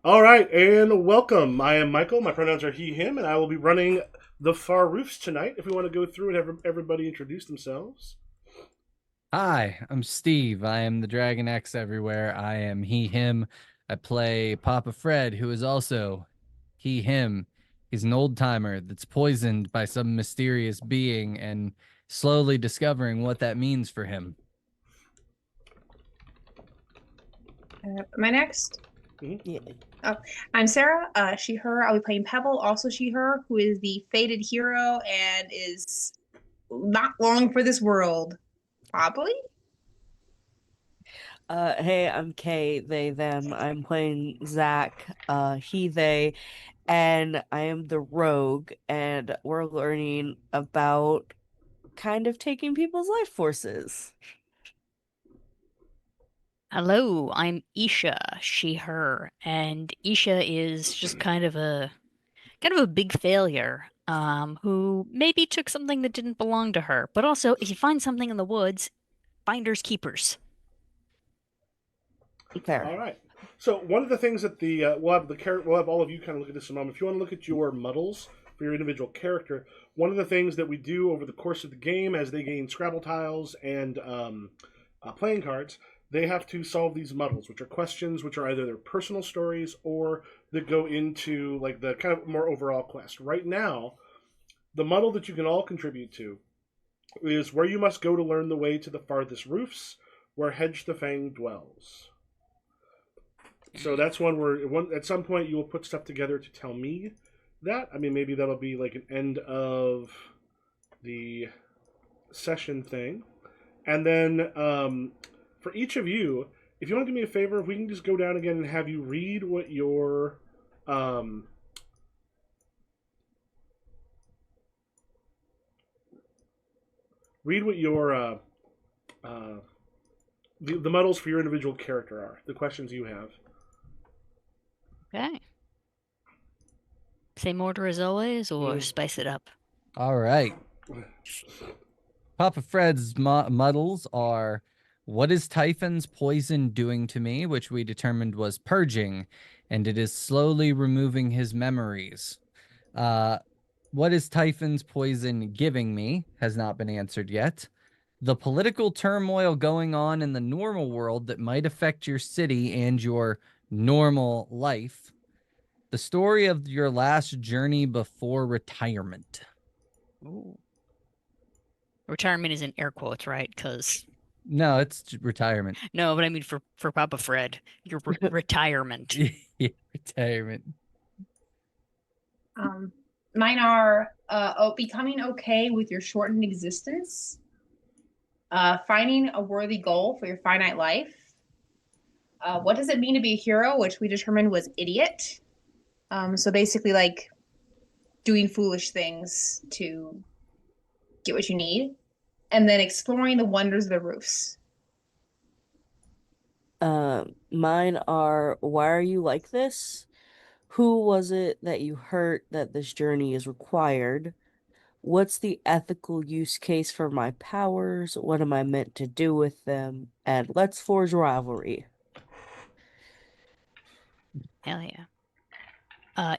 All right, and welcome. I am Michael. My pronouns are he, him, and I will be running the Far Roofs tonight. If we want to go through and have everybody introduce themselves. Hi, I'm Steve. I am the Dragon X everywhere. I am he, him. I play Papa Fred, who is also he, him. He's an old timer that's poisoned by some mysterious being and slowly discovering what that means for him. Am I next? Mhm. Yeah. Oh, I'm Sarah. She, her. I'll be playing Pebble, also she, her, who is the fated hero and is not long for this world. Probably. Hey, I'm Kay, they, them. I'm playing Zach, he, they, and I am the rogue, and we're learning about kind of taking people's life forces. Hello, I'm Isha, she, her, and Isha is just kind of a big failure, who maybe took something that didn't belong to her. But also, if you find something in the woods, finders keepers. All Fair. right. So one of the things that we'll have all of you kind of look at this in a moment. If you want to look at your muddles for your individual character, one of the things that we do over the course of the game as they gain Scrabble tiles and playing cards, they have to solve these muddles, which are questions which are either their personal stories or that go into like the kind of more overall quest. Right now, the muddle that you can all contribute to is where you must go to learn the way to the farthest roofs, where Hedge the Fang dwells. So that's at some point you will put stuff together to tell me that. I mean, maybe that'll be like an end of the session thing, and then for each of you, if you want to do me a favor, if we can just go down again and have you read what your read what your uh, the muddles for your individual character are, the questions you have. Okay. Same order as always, or Mm. spice it up? All right. Papa Fred's muddles are: what is Typhon's poison doing to me, which we determined was purging, and it is slowly removing his memories. Uh, what is Typhon's poison giving me has not been answered yet. The political turmoil going on in the normal world that might affect your city and your normal life. The story of your last journey before retirement. Ooh. Retirement is in air quotes, right? Because No, it's retirement. no, but I mean for Papa Fred, your retirement. Retirement. Um, Mine are becoming okay with your shortened existence, finding a worthy goal for your finite life. What does it mean to be a hero, which we determined was idiot. So basically, like doing foolish things to get what you need, and then exploring the wonders of the roofs. Mine are, why are you like this? Who was it that you hurt that this journey is required? What's the ethical use case for my powers? What am I meant to do with them? And let's forge rivalry. Hell yeah.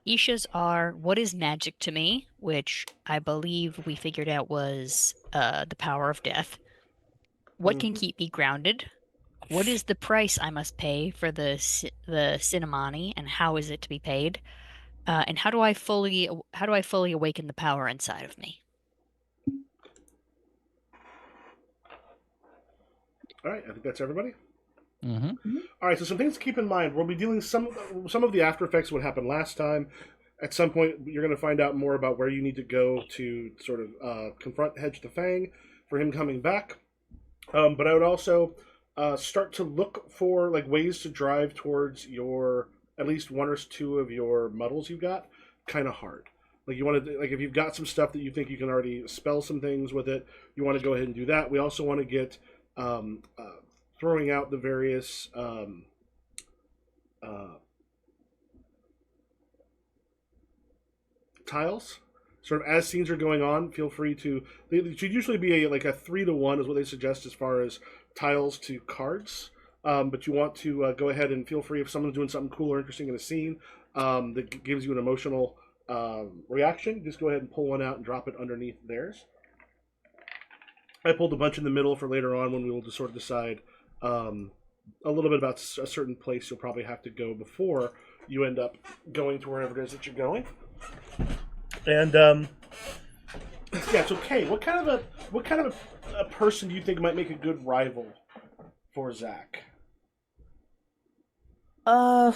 Isha's are what is magic to me, which I believe we figured out was the power of death. What can Mm-hmm. keep me grounded? What is the price I must pay for the Cinnamoni, and how is it to be paid? And how do I fully awaken the power inside of me? All right, I think that's everybody. Mm-hmm. All right, so some things to keep in mind. We'll be dealing some of the after effects of what happened last time. At some point, you're going to find out more about where you need to go to sort of confront Hedge the Fang for him coming back. But I would also start to look for like ways to drive towards your at least one or two of your muddles you've got kind of hard. Like you want to like if you've got some stuff that you think you can already spell some things with it, you want to go ahead and do that. We also want to get um, uh, throwing out the various uh, tiles. Sort of as scenes are going on, feel free to. They should usually be like a 3-to-1 is what they suggest as far as tiles to cards. but you want to go ahead and feel free if someone's doing something cool or interesting in a scene that gives you an emotional reaction, just go ahead and pull one out and drop it underneath theirs. I pulled a bunch in the middle for later on when we will just sort of decide a little bit about a certain place you'll probably have to go before you end up going to wherever it is that you're going. And yeah, it's okay. What kind of a person do you think might make a good rival for Zach? I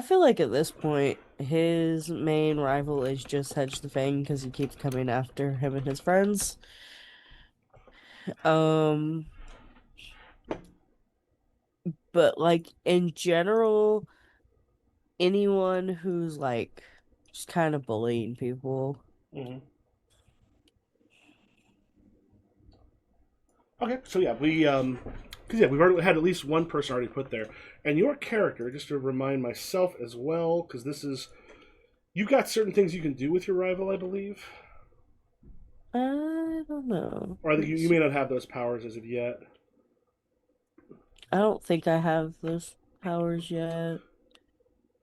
feel like at this point, his main rival is just Hedge the Fang because he keeps coming after him and his friends. But like in general, anyone who's like just kind of bullying people. Mm-hmm. Okay, so yeah, we've already had at least one person already put there, and your character, just to remind myself as well, because you've got certain things you can do with your rival, I believe. I don't know. Or you may not have those powers as of yet. I don't think I have those powers yet.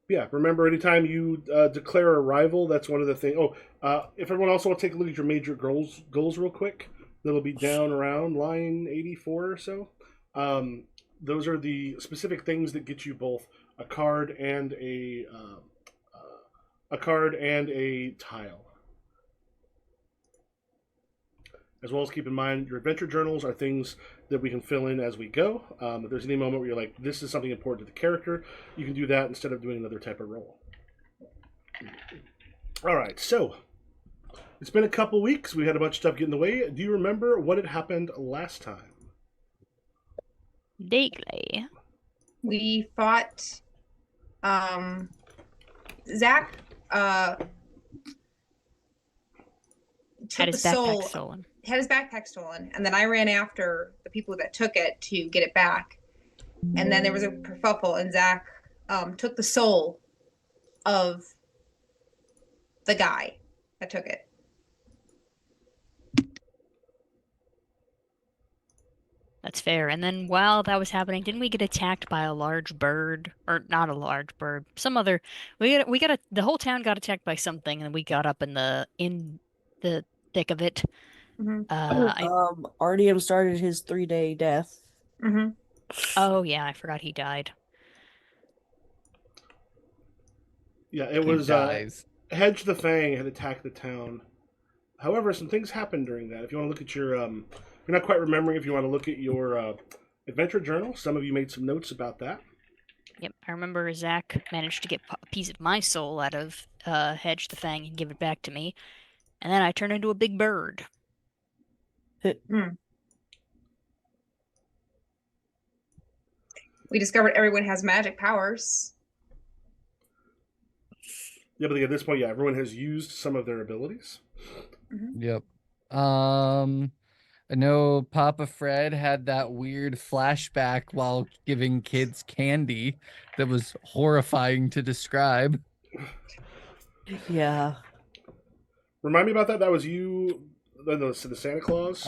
Yeah, remember, anytime you declare a rival, that's one of the things. If everyone also will take a look at your major goals real quick, that'll be down around line 84 or so. Those are the specific things that get you both a card and a tile. As well as keep in mind, your adventure journals are things that we can fill in as we go. If there's any moment where you're like, this is something important to the character, you can do that instead of doing another type of roll. All right, so it's been a couple weeks. We had a bunch of stuff get in the way. Do you remember what had happened last time? Vaguely. We fought Zach took Had his the soul, backpack stolen. had his backpack stolen, and then I ran after the people that took it to get it back. And then there was a kerfuffle, and Zach took the soul of the guy that took it. That's fair. And then while that was happening, didn't we get attacked by a large bird? Or not a large bird, some other the whole town got attacked by something, and we got up in the thick of it. Mm-hmm. Artyom started his 3-day death. Mm-hmm. Oh yeah, I forgot he died. Yeah, it was Hedge the Fang had attacked the town. However, some things happened during that. If you want to look at your, if you're not quite remembering, if you want to look at your adventure journal, some of you made some notes about that. Yep, I remember Zach managed to get a piece of my soul out of Hedge the Fang and give it back to me, and then I turned into a big bird. We discovered everyone has magic powers. Yeah, but at this point, yeah, everyone has used some of their abilities. Mm-hmm. Yep. I know Papa Fred had that weird flashback while giving kids candy that was horrifying to describe. Yeah. Remind me about that. That was you, the Santa Claus.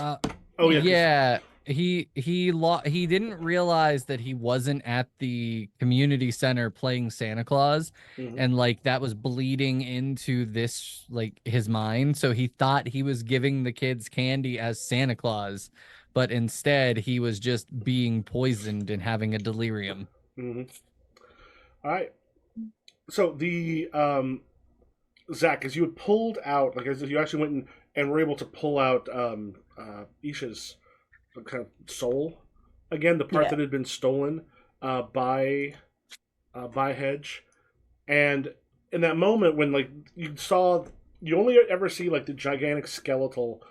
Oh yeah. Yeah. He didn't realize that he wasn't at the community center playing Santa Claus, and like that was bleeding into this like his mind, so he thought he was giving the kids candy as Santa Claus, but instead he was just being poisoned and having a delirium. All right. So the Zach, as you had pulled out, like as you actually went and were able to pull out Isha's kind of soul again, the part that had been stolen by Hedge, and in that moment when like you only ever see like the gigantic skeletal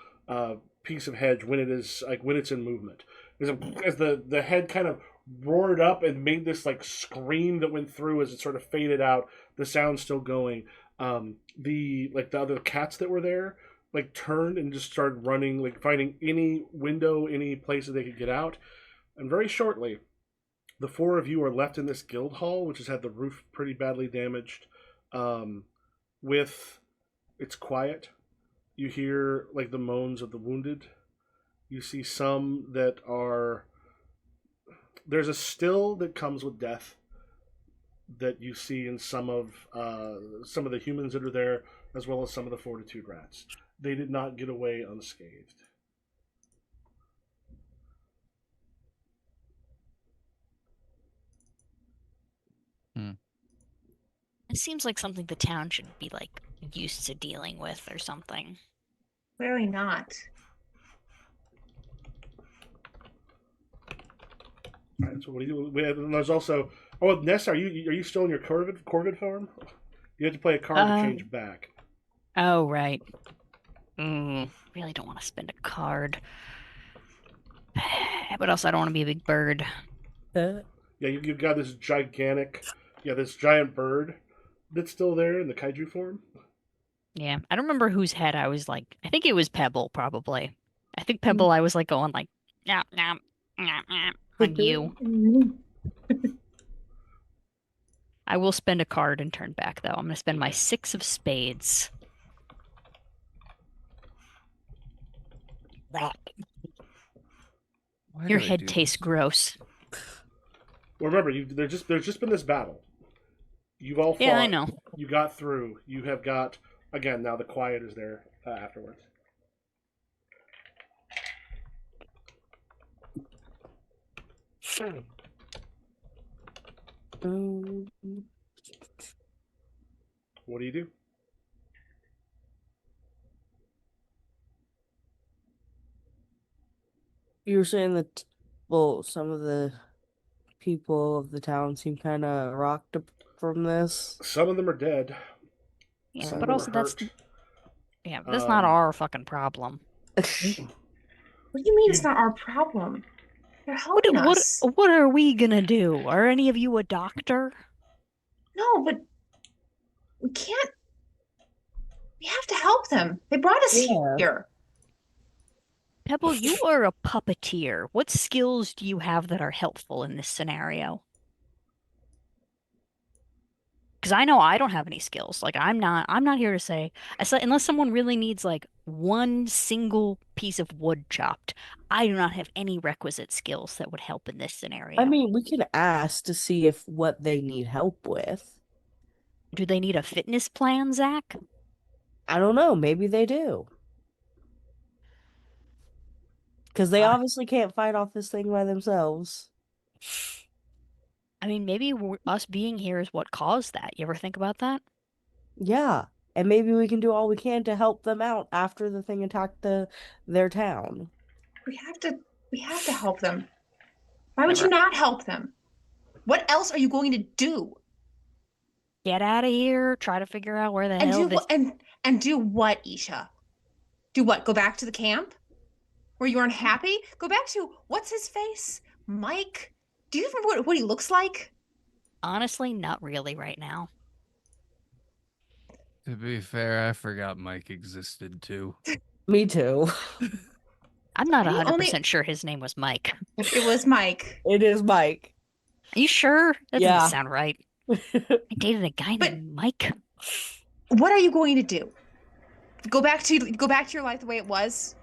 piece of Hedge when it's in movement, as the head kind of roared up and made this like scream that went through as it sort of faded out, the sound still going. The other cats that were there like turned and just started running, like finding any window, any place that they could get out. And very shortly, the four of you are left in this guild hall, which has had the roof pretty badly damaged. It's quiet. You hear like the moans of the wounded, You see some that are. There's a still that comes with death that you see in some of the humans that are there, as well as some of the fortitude rats. They did not get away unscathed. It seems like something the town should be like used to dealing with or something. Clearly not. All right, so what do you do? And there's also Ness, are you still in your Corvid form? You have to play a card to change back. Oh, right. Really don't want to spend a card. But also I don't want to be a big bird. Yeah, you've got this this giant bird that's still there in the kaiju form. Yeah, I don't remember whose head I was like. I think it was Pebble, probably. I think Pebble, I was like going like, nyap, nyap, nyap, nyap, on you. I will spend a card and turn back, though. I'm going to spend my 6 of spades. Your head tastes gross. Well, remember, there's just been this battle. You've all fought. Yeah, I know. You got through. You have got again. Now the quiet is there afterwards. What do you do? You were saying that, well, some of the people of the town seem kind of rocked up from this. Some of them are dead. Yeah, Some but of also them are that's hurt. that's not our fucking problem. What do you mean it's not our problem? They're helping us. What are we gonna do? Are any of you a doctor? No, but we can't. We have to help them. They brought us here. Pebble, you are a puppeteer. What skills do you have that are helpful in this scenario? Because I know I don't have any skills. Like I'm not here to say, unless someone really needs like one single piece of wood chopped, I do not have any requisite skills that would help in this scenario. I mean, we can ask to see if what they need help with. Do they need a fitness plan, Zach? I don't know. Maybe they do. Because they obviously can't fight off this thing by themselves. I mean, maybe us being here is what caused that. You ever think about that? Yeah. And maybe we can do all we can to help them out after the thing attacked their town. We have to help them. Why would you not help them? What else are you going to do? Get out of here, try to figure out where the hell this... And do what, Isha? Do what? Go back to the camp? Where you aren't happy? Go back to, what's his face? Mike? Do you remember what he looks like? Honestly, not really right now. To be fair, I forgot Mike existed too. Me too. I'm not 100% sure his name was Mike. It was Mike. It is Mike. Are you sure? That doesn't sound right. I dated a guy named Mike. What are you going to do? Go back to your life the way it was?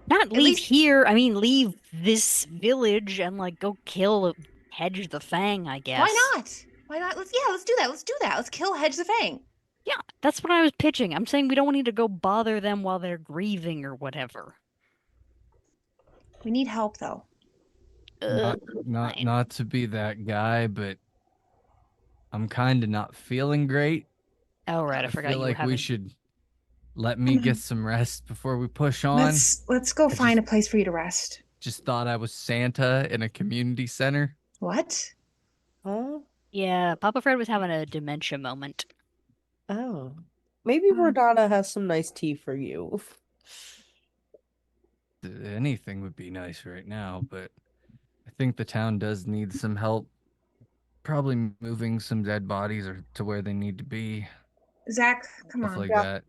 Not leave here. I mean, leave this village and like go kill Hedge the Fang, I guess. Why not? Why not? Let's do that. Let's kill Hedge the Fang. Yeah, that's what I was pitching. I'm saying we don't need to go bother them while they're grieving or whatever. We need help though. Not to be that guy, but I'm kind of not feeling great. Oh right, I forgot feel you like were having... we should let me get some rest before we push on. Let's go find a place for you to rest. Just thought I was Santa in a community center. What? Huh? Yeah, Papa Fred was having a dementia moment. Oh. Maybe Verdana has some nice tea for you. Anything would be nice right now, but I think the town does need some help. Probably moving some dead bodies or to where they need to be. Zach, come Stuff on. like that.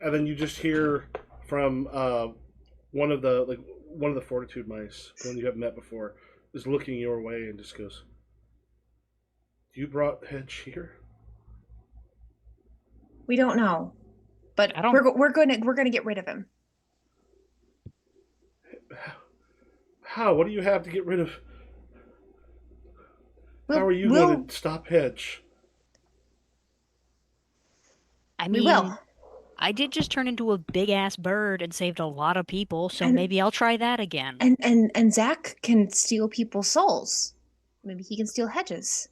And then you just hear from one of the fortitude mice, the one you have met before, is looking your way and just goes, "You brought Hedge here?" We don't know, but we're gonna get rid of him. How? What do you have to get rid of? How We'll, are you we'll, going to stop Hedge? I we will. mean, I did just turn into a big ass bird and saved a lot of people, so And maybe I'll try that again. and Zach can steal people's souls. Maybe he can steal Hedges.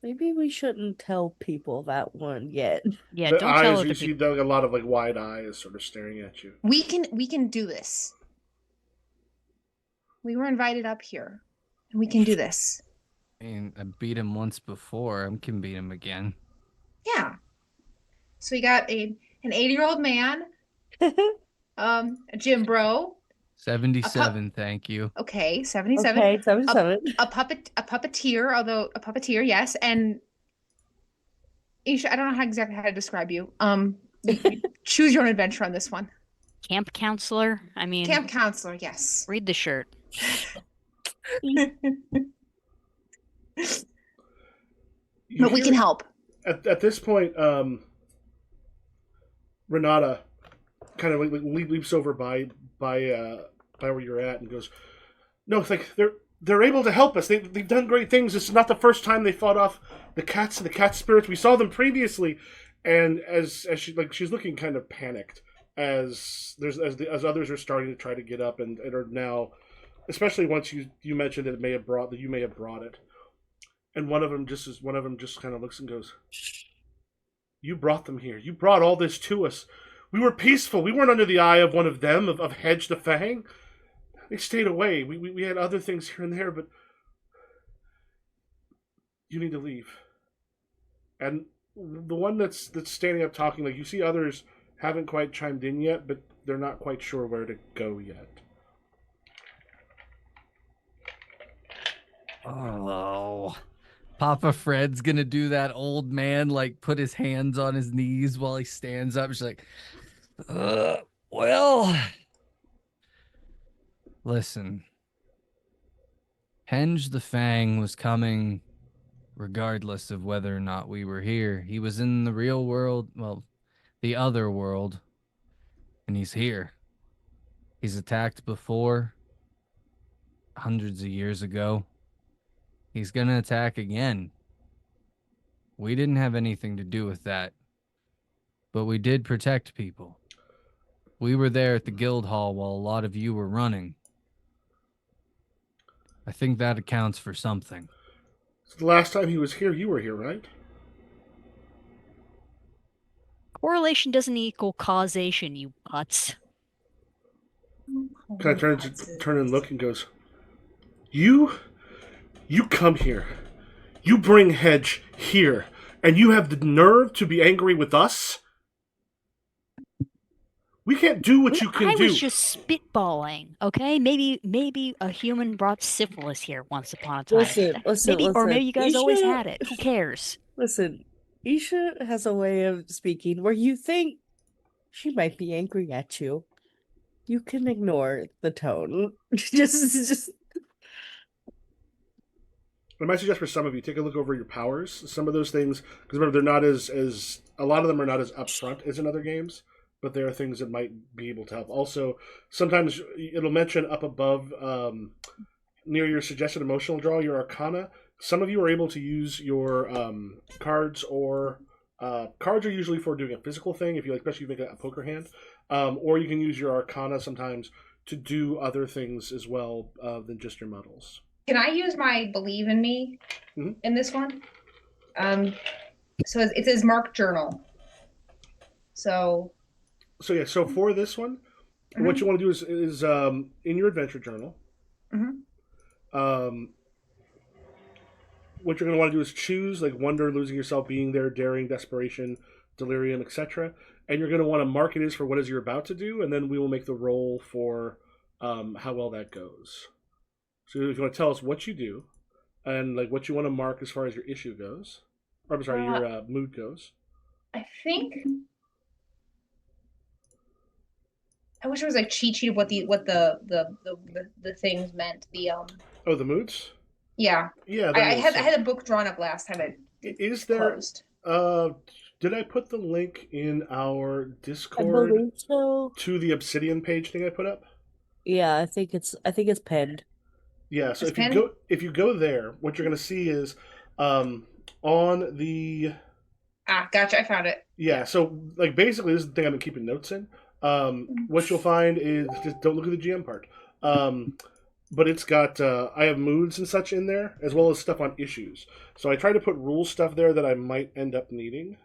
Maybe we shouldn't tell people that one yet. Yeah, The don't tell eyes, other you see people. a lot of like wide eyes sort of staring at you. We can do this. We were invited up here, and we can do this. I mean, I beat him once before. I can beat him again. Yeah. So we got an 80-year-old man, a gym bro, 77, thank you. okay, 77. Okay, 77. A puppeteer, although a puppeteer, yes, and Isha, I don't know exactly how to describe you. You choose your own adventure on this one. Camp counselor? I mean, Camp counselor, yes. read the shirt. But we can help. At this point, Renata kind of like leaps over by where you're at and goes, "No, it's like they're able to help us. They've done great things. This is not the first time they fought off the cats and the cat spirits. We saw them previously." And as she's looking kind of panicked as others are starting to try to get up and are now, especially once you mentioned that you may have brought it, and one of them just kind of looks and goes, "You brought them here. You brought all this to us. We were peaceful. We weren't under the eye of one of them, of Hedge the Fang. They stayed away. We had other things here and there, but you need to leave." And the one that's standing up talking, like you see others haven't quite chimed in yet, but they're not quite sure where to go yet. Oh. Papa Fred's gonna do that old man, like put his hands on his knees while he stands up. She's like, well, listen. Hedge the Fang was coming regardless of whether or not we were here. He was in the real world, well, the other world, and he's here. He's attacked before, hundreds of years ago. He's gonna attack again. We didn't have anything to do with that, but we did protect people. We were there at the guild hall while a lot of you were running. I think that accounts for something. So the last time he was here, you were here, right? Correlation doesn't equal causation, you putz. Kind of turn and look and goes, You come here. You bring Hedge here, and you have the nerve to be angry with us? We can't do what you can I do. was just spitballing, okay? Maybe a human brought syphilis here once upon a time. Listen. Or maybe you guys always Isha- had it. Who cares? Listen, Isha has a way of speaking where you think she might be angry at you. You can ignore the tone. just I might suggest for some of you, take a look over your powers. Some of those things, because remember, they're not as a lot of them are not as upfront as in other games, but there are things that might be able to help. Also, sometimes it'll mention up above near your suggested emotional draw, your Arcana. Some of you are able to use your cards, or cards are usually for doing a physical thing, if you like, especially if you make a poker hand, or you can use your Arcana sometimes to do other things as well than just your muddles. Can I use my believe in me in this one? So it says mark journal. So yeah, so for this one, what you want to do is in your adventure journal, what you're going to want to do is choose like wonder, losing yourself, being there, daring, desperation, delirium, etc. And you're going to want to mark it is for what is you're about to do, and then we will make the roll for how well that goes. So if you want to tell us what you do, and like what you want to mark as far as your issue goes, or I'm sorry, your mood goes. I think I wish it was like cheat sheet of what the things meant. The moods. Yeah. Yeah. I had a book drawn up last time. Is there? Closed. Did I put the link in our I Discord believe so. to the Obsidian page thing I put up? Yeah, I think it's penned. Yeah, so It's pinned? if you go there, what you're going to see is on the Ah, gotcha. I found it. yeah. So like basically, this is the thing I've been keeping notes in. What you'll find is just don't look at the GM part. But it's got I have moods and such in there as well as stuff on issues. So I try to put rule stuff there that I might end up needing.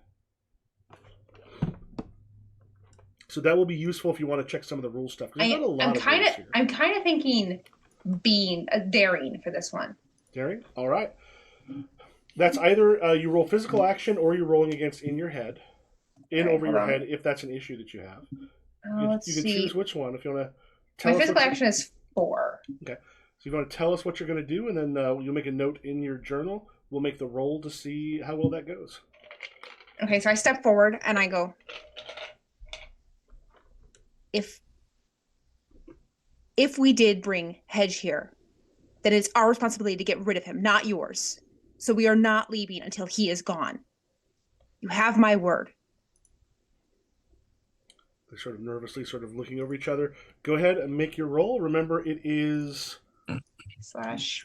So that will be useful if you want to check some of the rule stuff. There's not a lot of rules here. I'm kind of thinking being daring for this one. Daring? All right. That's either you roll physical action or you're rolling against in your head, over your head, if that's an issue that you have. Let's you can see. choose which one if you want to tell My us. physical action is 4. Okay. So you want to tell us what you're going to do, and then you'll make a note in your journal. We'll make the roll to see how well that goes. Okay, so I step forward and I go, if we did bring Hedge here, then it's our responsibility to get rid of him, not yours. So we are not leaving until he is gone. You have my word. They're sort of nervously sort of looking over each other. Go ahead and make your roll. Remember, it is... /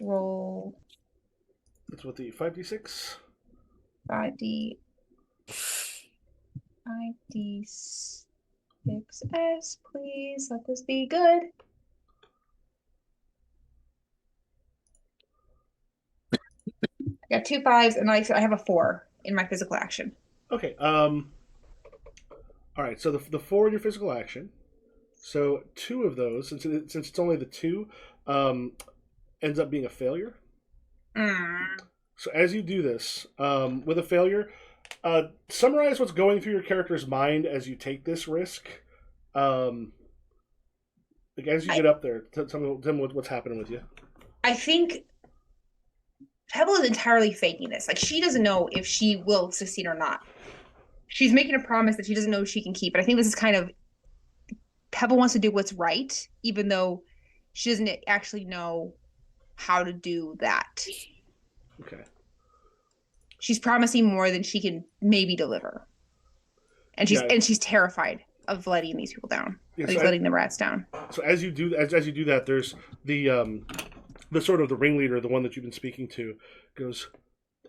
roll. That's what the 5d6? 5d... 5d6s, please. Let this be good. I got 2 5s, and I have a 4 in my physical action. Okay. All right. So the 4 in your physical action. So 2 of those, since it's only the 2, ends up being a failure. So as you do this, with a failure, summarize what's going through your character's mind as you take this risk. Like as you get up there, tell me what's happening with you. I think Pebble is entirely faking this. Like, she doesn't know if she will succeed or not. She's making a promise that she doesn't know she can keep. But I think this is kind of Pebble wants to do what's right, even though she doesn't actually know how to do that. Okay. She's promising more than she can maybe deliver, and she's terrified of letting these people down. Yeah, letting the rats down. So as you do that, there's the sort of the ringleader, the one that you've been speaking to, goes,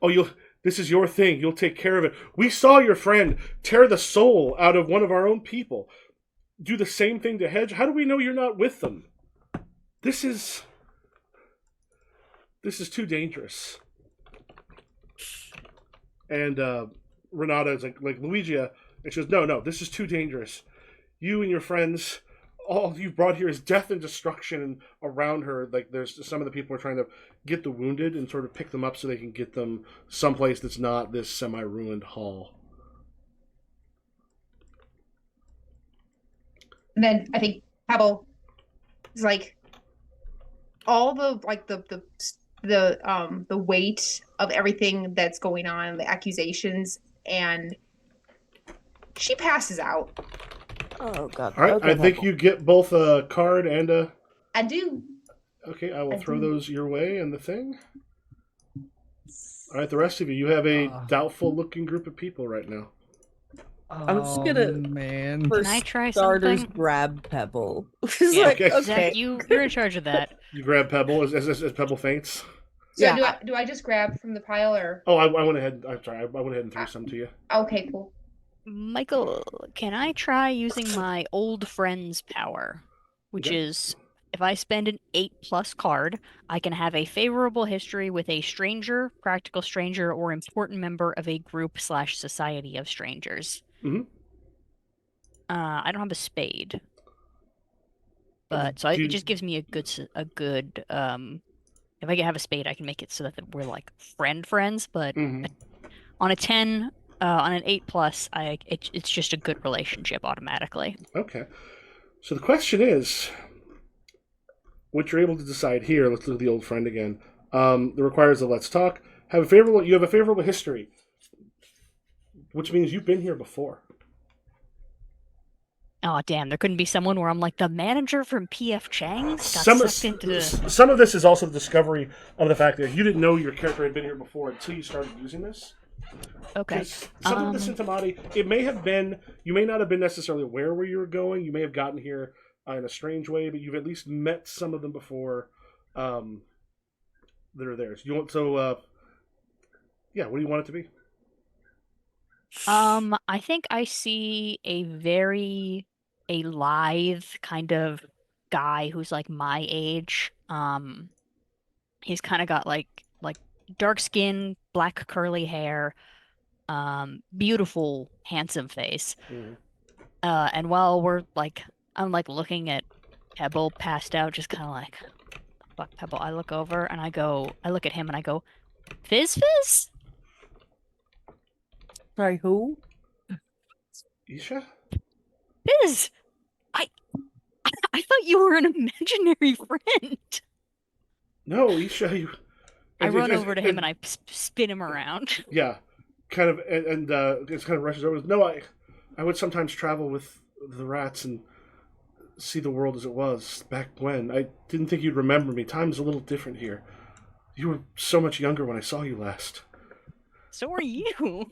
"Oh, this is your thing. You'll take care of it. We saw your friend tear the soul out of one of our own people. Do the same thing to Hedge. How do we know you're not with them? This is too dangerous." And Renata is like Luigia, and she goes, "No, this is too dangerous. You and your friends, all you've brought here is death and destruction." And around her, like there's some of the people are trying to get the wounded and sort of pick them up so they can get them someplace that's not this semi-ruined hall. And then I think Pebble is like all the weight of everything that's going on, the accusations, and she passes out. Oh god. All right, Okay, I think you get both a card and a... I do. Okay, I will throw those your way and the thing. All right, the rest of you have a doubtful-looking group of people right now. I'm just gonna, man. Can I try starters something? grab Pebble. Yeah, Okay. Zach, you're in charge of that. You grab Pebble as Pebble faints. So Yeah. do I just grab from the pile, or? Oh, I went ahead. I'm sorry. I went ahead and threw some to you. Okay, cool. Michael, can I try using my old friend's power? Which is, if I spend an 8+ card, I can have a favorable history with a stranger, practical stranger, or important member of a group/society of strangers. Mm-hmm. I don't have a spade, but so it just gives me a good. If I can have a spade, I can make it so that we're like friends. But on a 10, on an 8+, it's just a good relationship automatically. Okay. So the question is, what you're able to decide here. Let's look at the old friend again. That requires a let's talk. You have a favorable history, which means you've been here before. Oh damn! There couldn't be someone where I'm like the manager from P.F. Chang's. Some of this is also the discovery of the fact that you didn't know your character had been here before until you started using this. Okay. Some of the symptomati, it may have been, you may not have been necessarily aware where you were going. You may have gotten here in a strange way, but you've at least met some of them before that are there. So you want yeah, what do you want it to be? I think I see a very a lithe kind of guy who's like my age. He's kind of got like dark skin, black curly hair, beautiful, handsome face. Mm-hmm. And while I'm like looking at Pebble passed out, just kind of like, fuck Pebble. I look over and I look at him and I go, Fizz Fizz? Sorry, who? Isha? Fizz! I I thought you were an imaginary friend. No, Isha, you. I run over to him and I spin him around. Yeah, kind of, and it kind of rushes over. No, I would sometimes travel with the rats and see the world as it was back when. I didn't think you'd remember me. Time's a little different here. You were so much younger when I saw you last. So are you.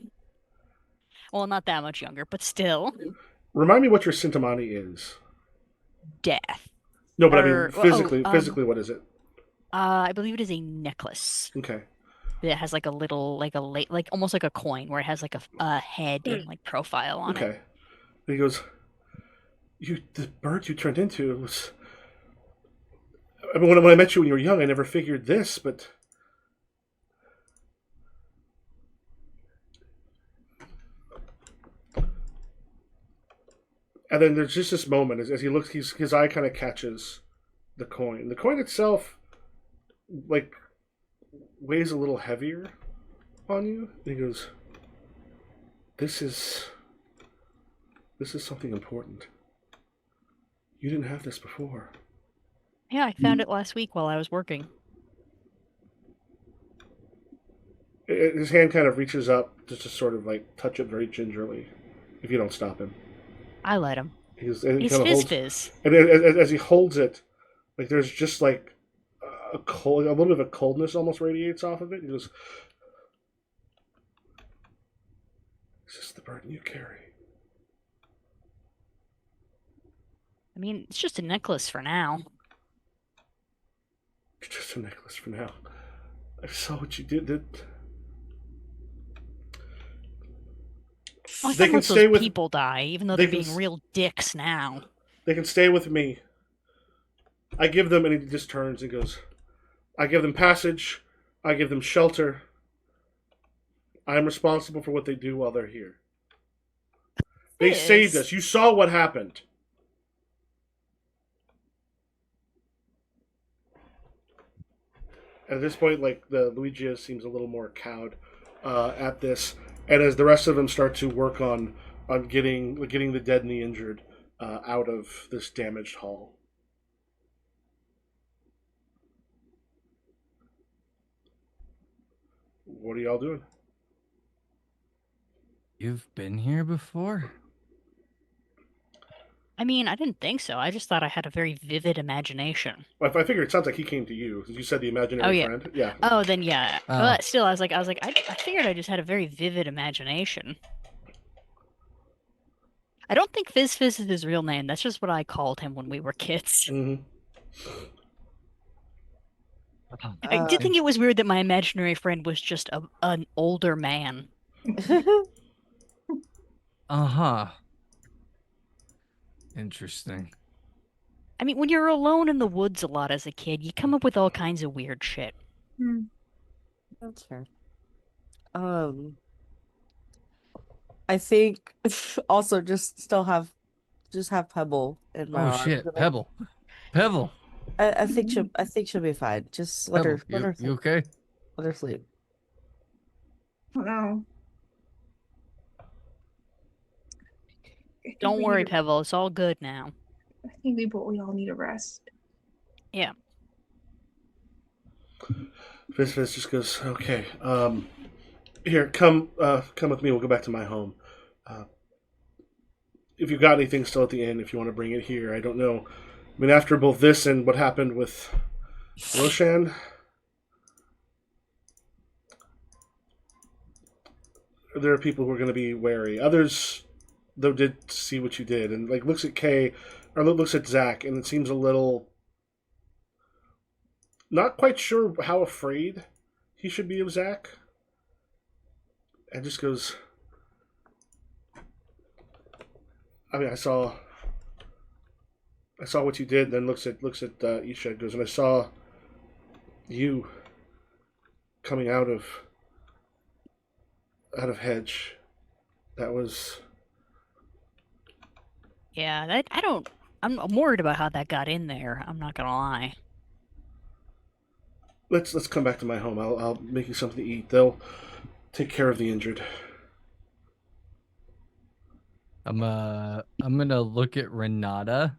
Well, not that much younger, but still. Remind me what your Sintamani is. Death. No, but I mean physically. Oh, Physically, what is it? I believe it is a necklace. Okay. It has like a little, like almost like a coin, where it has like a head and like profile on it. Okay. And he goes, the bird you turned into was. I mean, when I met you when you were young, I never figured this, but. And then there's just this moment as he looks, his eye kind of catches the coin. The coin itself, like, weighs a little heavier on you. And he goes, This is something important. You didn't have this before. Yeah, I found it last week while I was working. His hand kind of reaches up just to sort of like touch it very gingerly, if you don't stop him. I let him. He's Fizz Fizz. And as he holds it, like there's just like a little bit of a coldness almost radiates off of it. He goes, "Is this the burden you carry?" I mean, it's just a necklace for now. It's just a necklace for now. I saw what you did. I They thought can let stay those with people die, even though they they're can being real dicks now. They can stay with me. I give them, and he just turns and goes, I give them passage. I give them shelter. I am responsible for what they do while they're here. They saved us. You saw what happened. At this point, like the Luigi seems a little more cowed at this, and as the rest of them start to work on getting the dead and the injured out of this damaged hall. What are y'all doing? You've been here before? I mean, I didn't think so. I just thought I had a very vivid imagination. Well, I figure it sounds like he came to you. You said the imaginary friend. Yeah. Oh, then yeah. Oh. But still, I figured I just had a very vivid imagination. I don't think Fizz Fizz is his real name. That's just what I called him when we were kids. Mm-hmm. I did think it was weird that my imaginary friend was just an older man. Uh-huh. Interesting. I mean, when you're alone in the woods a lot as a kid, you come up with all kinds of weird shit. That's fair. I think also just have Pebble in my Oh arms. shit, Pebble. Pebble. I think she'll be fine. Just let Pebble, her you okay? let her sleep. Oh, no. Don't worry, Pebble. It's all good now. I think we all need a rest. Yeah. Fizz Fizz just goes, okay. Here, come with me. We'll go back to my home. If you've got anything still at the inn, if you want to bring it here, I don't know. I mean, after both this and what happened with Roshan, there are people who are going to be wary. Others, though, did see what you did, and like looks at Kay or looks at Zach, and it seems a little not quite sure how afraid he should be of Zach, and just goes, I mean, I saw what you did. Then looks at Isha, and goes, and I saw you coming out of Hedge. That was Yeah, that I don't. I'm worried about how that got in there. I'm not gonna lie. let's come back to my home. I'll make you something to eat. They'll take care of the injured. I'm gonna look at Renata.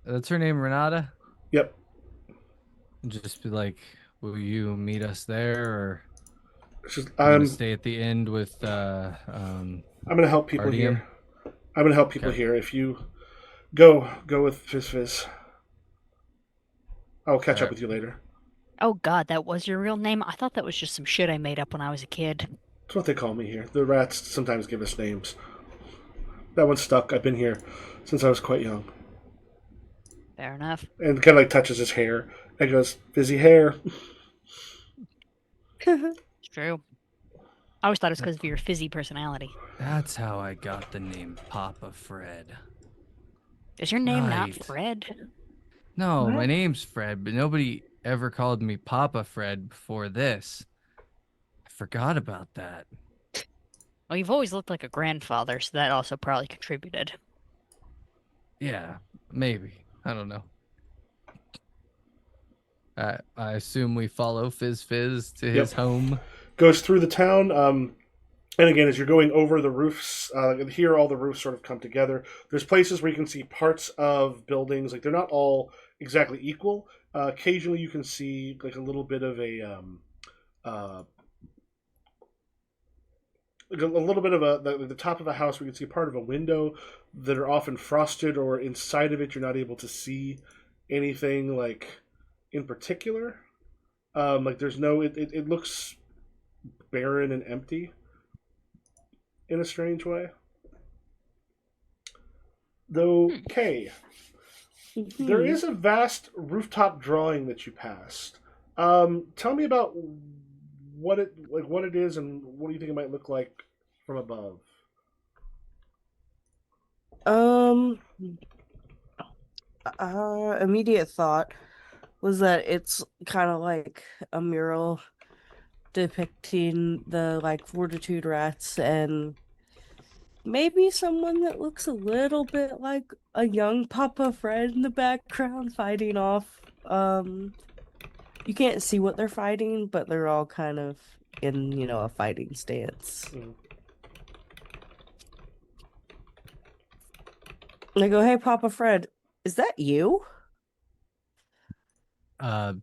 That's her name, Renata? Yep. And just be like, will you meet us there, or She's, you gonna I'm stay at the end with gonna help people Artyom? here. I'm gonna help people Okay. here. If you go with Fizz, I'll catch up Alright. with you later. Oh God, that was your real name? I thought that was just some shit I made up when I was a kid. That's what they call me here. The rats sometimes give us names. That one's stuck. I've been here since I was quite young. Fair enough. And kind of like touches his hair and goes, "Fizzy hair." It's true. I always thought it was because of your fizzy personality. That's how I got the name Papa Fred. Is your name not Right. Fred? No, my What? name's Fred, but nobody ever called me Papa Fred before this. I forgot about that. Well, you've always looked like a grandfather, so that also probably contributed. Yeah, maybe. I don't know. I assume we follow Fizz to his home. Goes through the town. And again, as you're going over the roofs, here all the roofs sort of come together. There's places where you can see parts of buildings, like they're not all exactly equal. Occasionally, you can see like a little bit of the top of a house where you can see part of a window that are often frosted, or inside of it you're not able to see anything like in particular. Like there's no, it looks barren and empty in a strange way. Though, Kay, there is a vast rooftop drawing that you passed. Tell me about what it is, and what do you think it might look like from above? Immediate thought was that it's kind of like a mural depicting the like fortitude rats and maybe someone that looks a little bit like a young Papa Fred in the background fighting off. You can't see what they're fighting, but they're all kind of in, a fighting stance. And I go, "Hey, Papa Fred, is that you?" I'm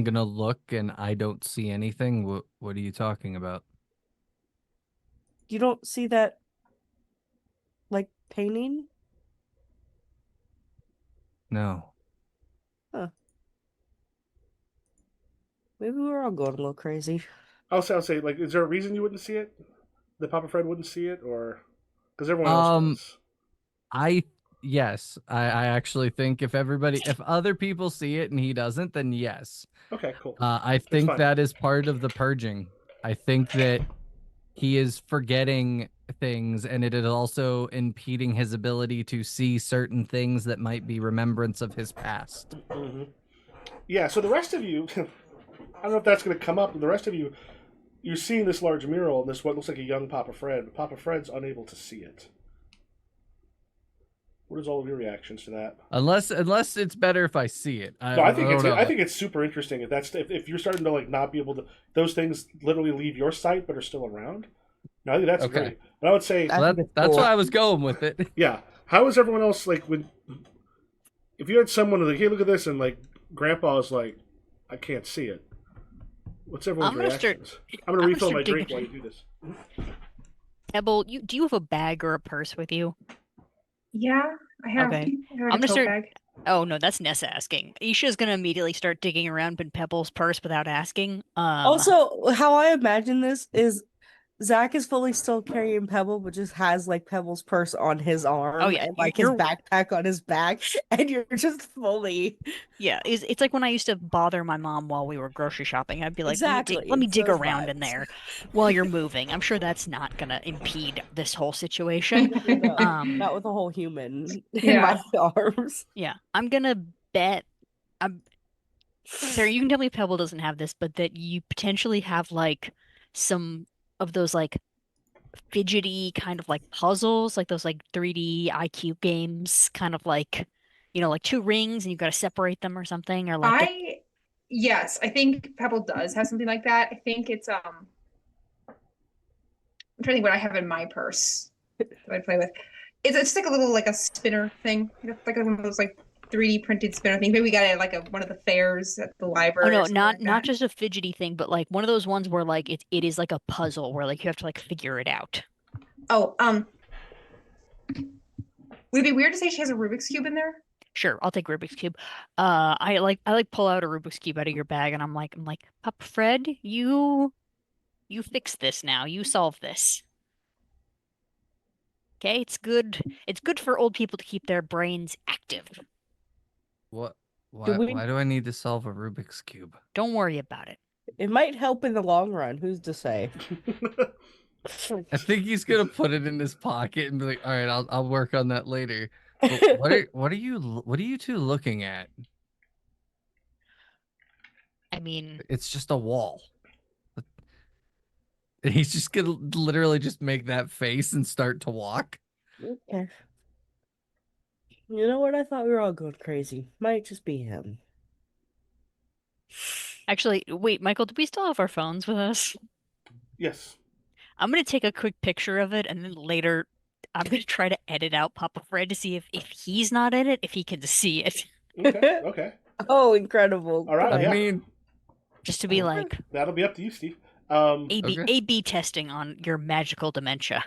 gonna look and I don't see anything. What are you talking about? You don't see that, like, painting? No. Maybe we're all going a little crazy. I'll say, like, is there a reason you wouldn't see it? That Papa Fred wouldn't see it, or because everyone else does? Yes, I actually think if other people see it and he doesn't, then yes. Okay, cool. I think fine. that is part of the purging. I think that he is forgetting things, and it is also impeding his ability to see certain things that might be remembrance of his past. Mm-hmm. Yeah. So the rest of you, I don't know if that's going to come up. But the rest of you, you're seeing this large mural and this what looks like a young Papa Fred, but Papa Fred's unable to see it. What is all of your reactions to that? Unless it's better if I see it. I think it's super interesting. If you're starting to like not be able to, those things literally leave your sight but are still around. No, I think that's Okay. great. But I would say, That's cool. why I was going with it. yeah. How is everyone else like when? If you had someone like, hey, look at this, and like Grandpa is like, I can't see it. What's everyone's I'm gonna start- reactions? I'm gonna refill my start drink digging- while you do this. Pebble, do you have a bag or a purse with you? Yeah, I have. Okay. I have I'm a gonna tote start- bag. Oh no, that's Nessa asking. Isha's gonna immediately start digging around in Pebble's purse without asking. Also, how I imagine this is Zach is fully still carrying Pebble, but just has like Pebble's purse on his arm yeah, and like his backpack on his back, and you're just fully Yeah, it's like when I used to bother my mom while we were grocery shopping. I'd be like, exactly. let me It's dig those around in vibes. there while you're moving. I'm sure that's not gonna impede this whole situation. No, not with a whole human in Yeah. my arms. Yeah, I'm gonna bet. Sarah, you can tell me if Pebble doesn't have this, but that you potentially have like some of those like fidgety kind of like puzzles, like those like 3D IQ games, kind of like, like two rings and you've got to separate them or something, or like get. Yes, I think Pebble does have something like that. I think it's I'm trying to think what I have in my purse that I play with. It's just like a little like a spinner thing, like one of those like 3D printed spinner things. Maybe we got it at like one of the fairs at the Oh library or no, something like not that. just a fidgety thing, but like one of those ones where like it is like a puzzle where like you have to like figure it out. Oh, would it be weird to say she has a Rubik's Cube in there? Sure, I'll take Rubik's Cube. I like pull out a Rubik's Cube out of your bag and I'm like, Papa Fred, you fix this now. You solve this. Okay? It's good for old people to keep their brains active. What? Do Why? we? Why do I need to solve a Rubik's cube? Don't worry about it. It might help in the long run. Who's to say? I think he's gonna put it in his pocket and be like, "All right, I'll work on that later." But what are you two looking at? I mean, It's just a wall. And he's just gonna literally just make that face and start to walk. Okay. You know what? I thought we were all going crazy. Might just be him. actually, wait, Michael, do we still have our phones with us? Yes. I'm gonna take a quick picture of it and then later I'm gonna try to edit out Papa Fred to see if he's not in it, if he can see it. Okay. Okay. Oh, incredible. All right. I Yeah. mean, Just to be like That'll be up to you, Steve. A/B okay. A/B testing on your magical dementia.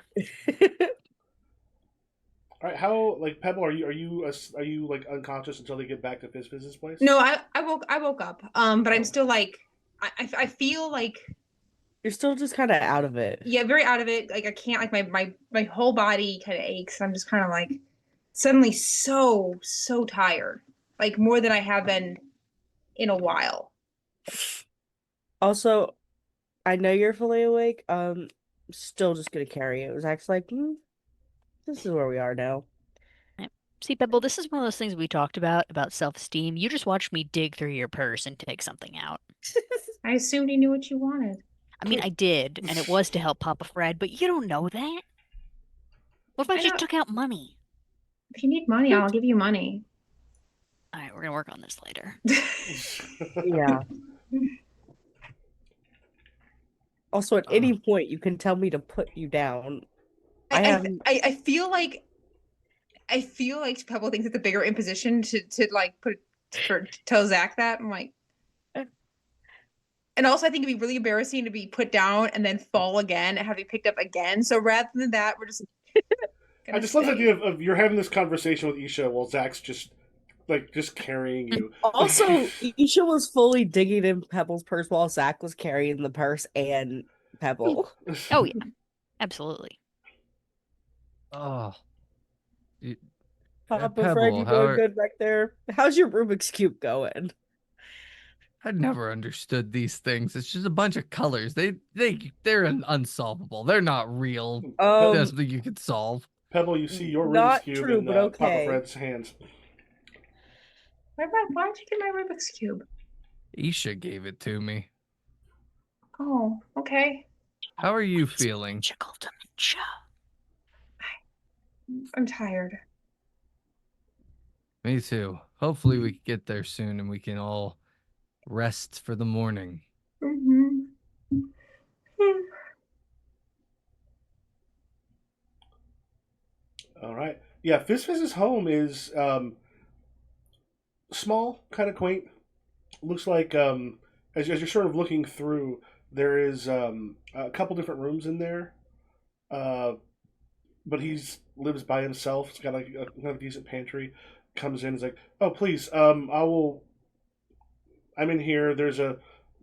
All right. How like Pebble? Are you like unconscious until they get back to Fizz's place? No, I woke up. But I'm still like I feel like You're still just kind of out of it. yeah, very out of it. Like I can't like my whole body kind of aches. I'm just kind of like suddenly so tired. Like more than I have been in a while. Also, I know you're fully awake. Still just gonna carry it. It was actually like, this is where we are now. See, Pebble, this is one of those things we talked about self-esteem. You just watched me dig through your purse and take something out. I assumed you knew what you wanted. I mean, I did, and it was to help Papa Fred, but you don't know that. What if I I just know. took out money? If you need money, I'll give you money. All right, we're gonna work on this later. Yeah. Also, at any point, you can tell me to put you down. I feel like Pebble thinks it's a bigger imposition to like tell Zach that. I'm like, and also I think it'd be really embarrassing to be put down and then fall again and have to be picked up again. So rather than that, we're just. I just love the idea of you're having this conversation with Isha while Zach's just carrying you. Also, Isha was fully digging in Pebble's purse while Zach was carrying the purse and Pebble. Oh yeah, absolutely. Oh, Papa Pebble, Fred, you doing good back there? How's your Rubik's Cube going? I never understood these things. It's just a bunch of colors. They're unsolvable. They're not real. That's something you could solve. Pebble, you see your Not Rubik's Cube true, in but Papa okay. Fred's hands. Why'd you get my Rubik's Cube? Isha gave it to me. Oh, okay. How are you feeling? Magical dementia. I'm tired. Me too. Hopefully we can get there soon and we can all rest for the morning. Mm-hmm. All right. Yeah, Fizz's home is small, kind of quaint. Looks like as you're sort of looking through, there is a couple different rooms in there. But he's lives by himself. It's got like a decent pantry. Comes in, is like, oh please, I'm in here. There's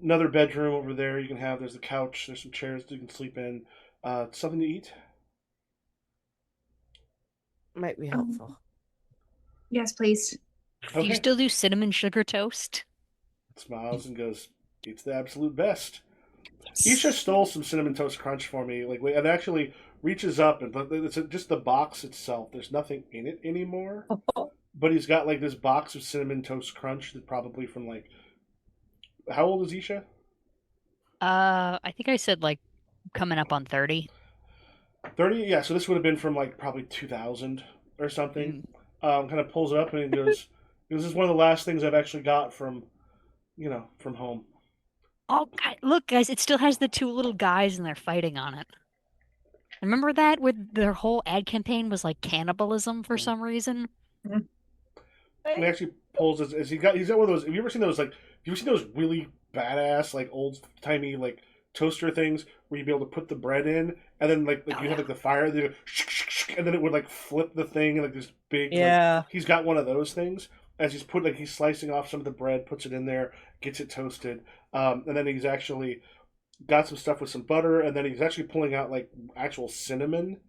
another bedroom over there. You can have. There's a couch. There's some chairs you can sleep in. Something to eat? Might be Um, helpful. Yes, please. Do you Okay. still do cinnamon sugar toast? Smiles and goes, "It's the absolute best." Isha Yes. stole some cinnamon toast crunch for me. And actually reaches up and it's just the box itself. There's nothing in it anymore. But he's got like this box of cinnamon toast crunch that probably from like how old is Isha? I think I said like coming up on 30. 30? Yeah, so this would have been from like probably 2000 or something. Mm. Kind of pulls it up and he goes, "This is one of the last things I've actually got from, from home." Oh, look, guys, it still has the two little guys and they're fighting on it. Remember that where their whole ad campaign was like cannibalism for some reason? And he actually pulls his, he's got one of those. Have you ever seen those really badass like old timey like toaster things where you'd be able to put the bread in and then Oh, you have like the fire and then it would like flip the thing and like this big Yeah. he's got one of those things as he's slicing off some of the bread, puts it in there, gets it toasted, and then he's actually got some stuff with some butter, and then he's actually pulling out like actual cinnamon,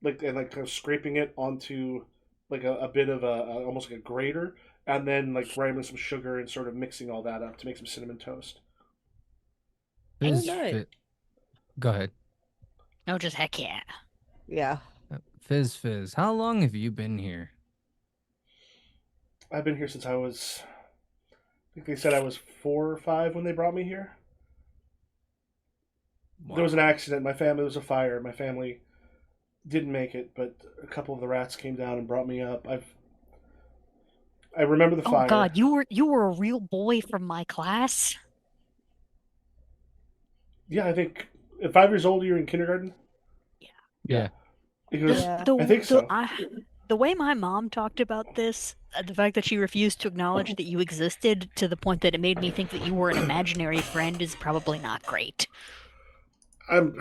and like kind of scraping it onto like a bit of almost like a grater, and then like grinding some sugar and sort of mixing all that up to make some cinnamon toast. Fizz, nice. Go ahead. No, just heck yeah. Yeah. Fizz. How long have you been here? I've been here since I think they said I was 4 or 5 when they brought me here. There was an accident. There was a fire. My family didn't make it, but a couple of the rats came down and brought me up. I remember the Oh fire. God, you were a real boy from my class. Yeah, I think at 5 years old, you're in kindergarten. Yeah. He goes, Yeah. I think so. The way my mom talked about this, the fact that she refused to acknowledge that you existed to the point that it made me think that you were an imaginary friend is probably not great. I've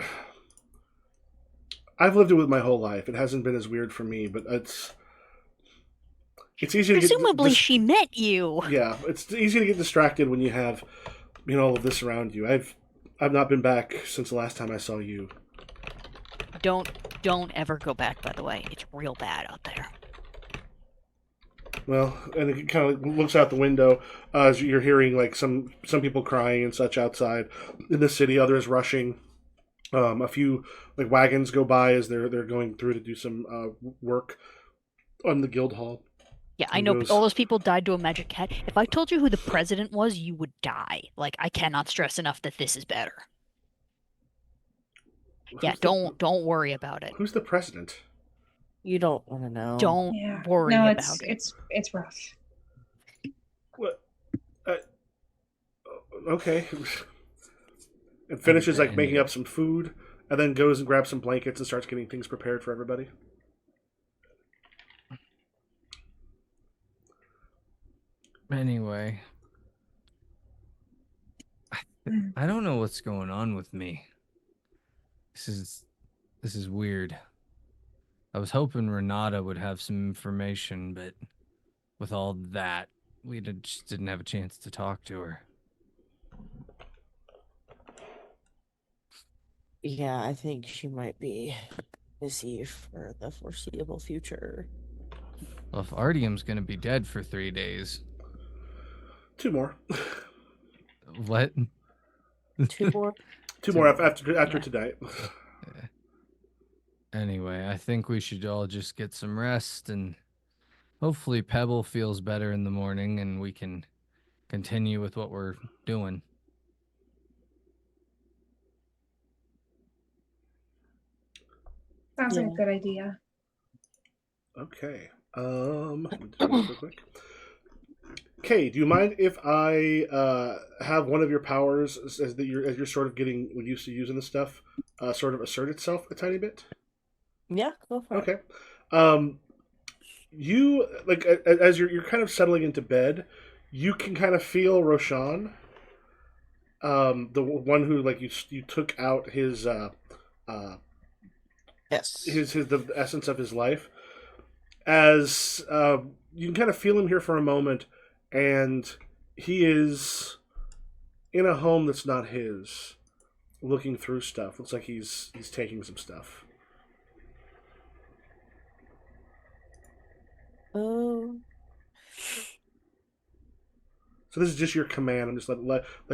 lived it with my whole life. It hasn't been as weird for me, but it's easy to Presumably, get. she met you. Yeah, it's easy to get distracted when you have, all of this around you. I've not been back since the last time I saw you. Don't ever go back, by the way. It's real bad out there. Well, and it kind of looks out the window as you're hearing like some people crying and such outside in the city. Others rushing. A few like wagons go by as they're going through to do some work on the guild hall. Yeah, I know all those people died to a magic cat. If I told you who the president was, you would die. Like, I cannot stress enough that this is better. Yeah, don't worry about it. Who's the president? You don't want to know. Don't Yeah. worry No, about it. it's rough. What? Okay. It finishes like making up some food, and then goes and grabs some blankets and starts getting things prepared for everybody. Anyway, I don't know what's going on with me. This is weird. I was hoping Renata would have some information, but with all that, just didn't have a chance to talk to her. Yeah, I think she might be busy for the foreseeable future. Well, if Artyom's gonna be dead for 3 days. 2 more. What? 2 more? 2 more after tonight. Anyway, I think we should all just get some rest, and hopefully Pebble feels better in the morning and we can continue with what we're doing. Sounds like a good idea. Okay. Let me do this real quick. Okay, do you mind if I have one of your powers as you're sort of getting used to using this stuff, sort of assert itself a tiny bit? Yeah, go for it. Okay. You like as you're kind of settling into bed, you can kind of feel Roshan, the one who like you took out his Yes. the essence of his life, as you can kind of feel him here for a moment, and he is in a home that's not his. looking through stuff. Looks like he's taking some stuff. Oh. So this is just your command. I'm just like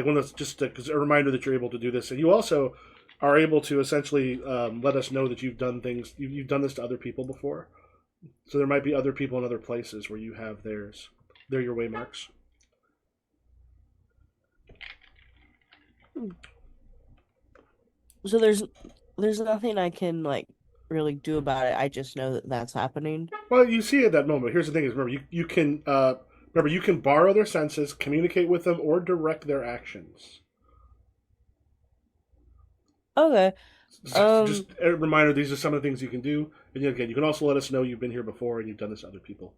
one that's just a reminder that you're able to do this, and you also are able to essentially let us know that you've done things. You've done this to other people before. So there might be other people in other places where you have theirs. They're your waymarks. So there's nothing I can like really do about it. I just know that that's happening. Well, you see at that moment. Here's the thing: is remember you can remember you can borrow their senses, communicate with them, or direct their actions. Okay. Just a reminder: these are some of the things you can do. And again, you can also let us know you've been here before and you've done this to other people.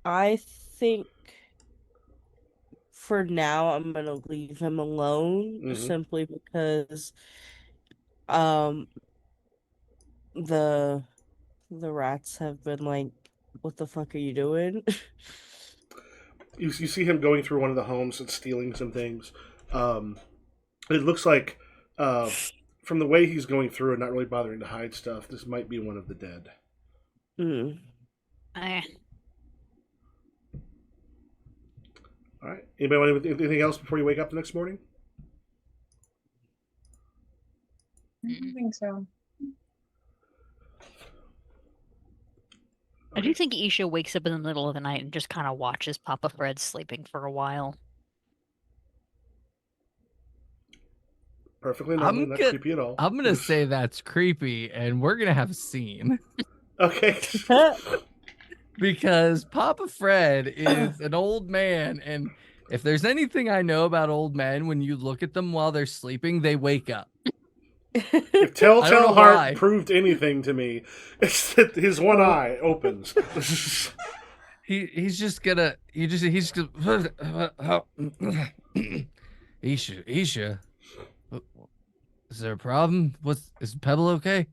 I think for now I'm gonna leave him alone simply because um the rats have been like, what the fuck are you doing? You see him going through one of the homes and stealing some things. It looks like from the way he's going through and not really bothering to hide stuff, this might be one of the dead. Eh. All right. Anybody want anything else before you wake up the next morning? I don't think so. I do think Isha wakes up in the middle of the night and just kind of watches Papa Fred sleeping for a while. Perfectly normal, not creepy at all. I'm gonna say that's creepy, and we're gonna have a scene. Okay. Because Papa Fred is an old man, and if there's anything I know about old men, when you look at them while they're sleeping, they wake up. If Telltale Heart proved anything to me, it's that his one eye opens. he's just gonna Isha, is there a problem? Is Pebble okay?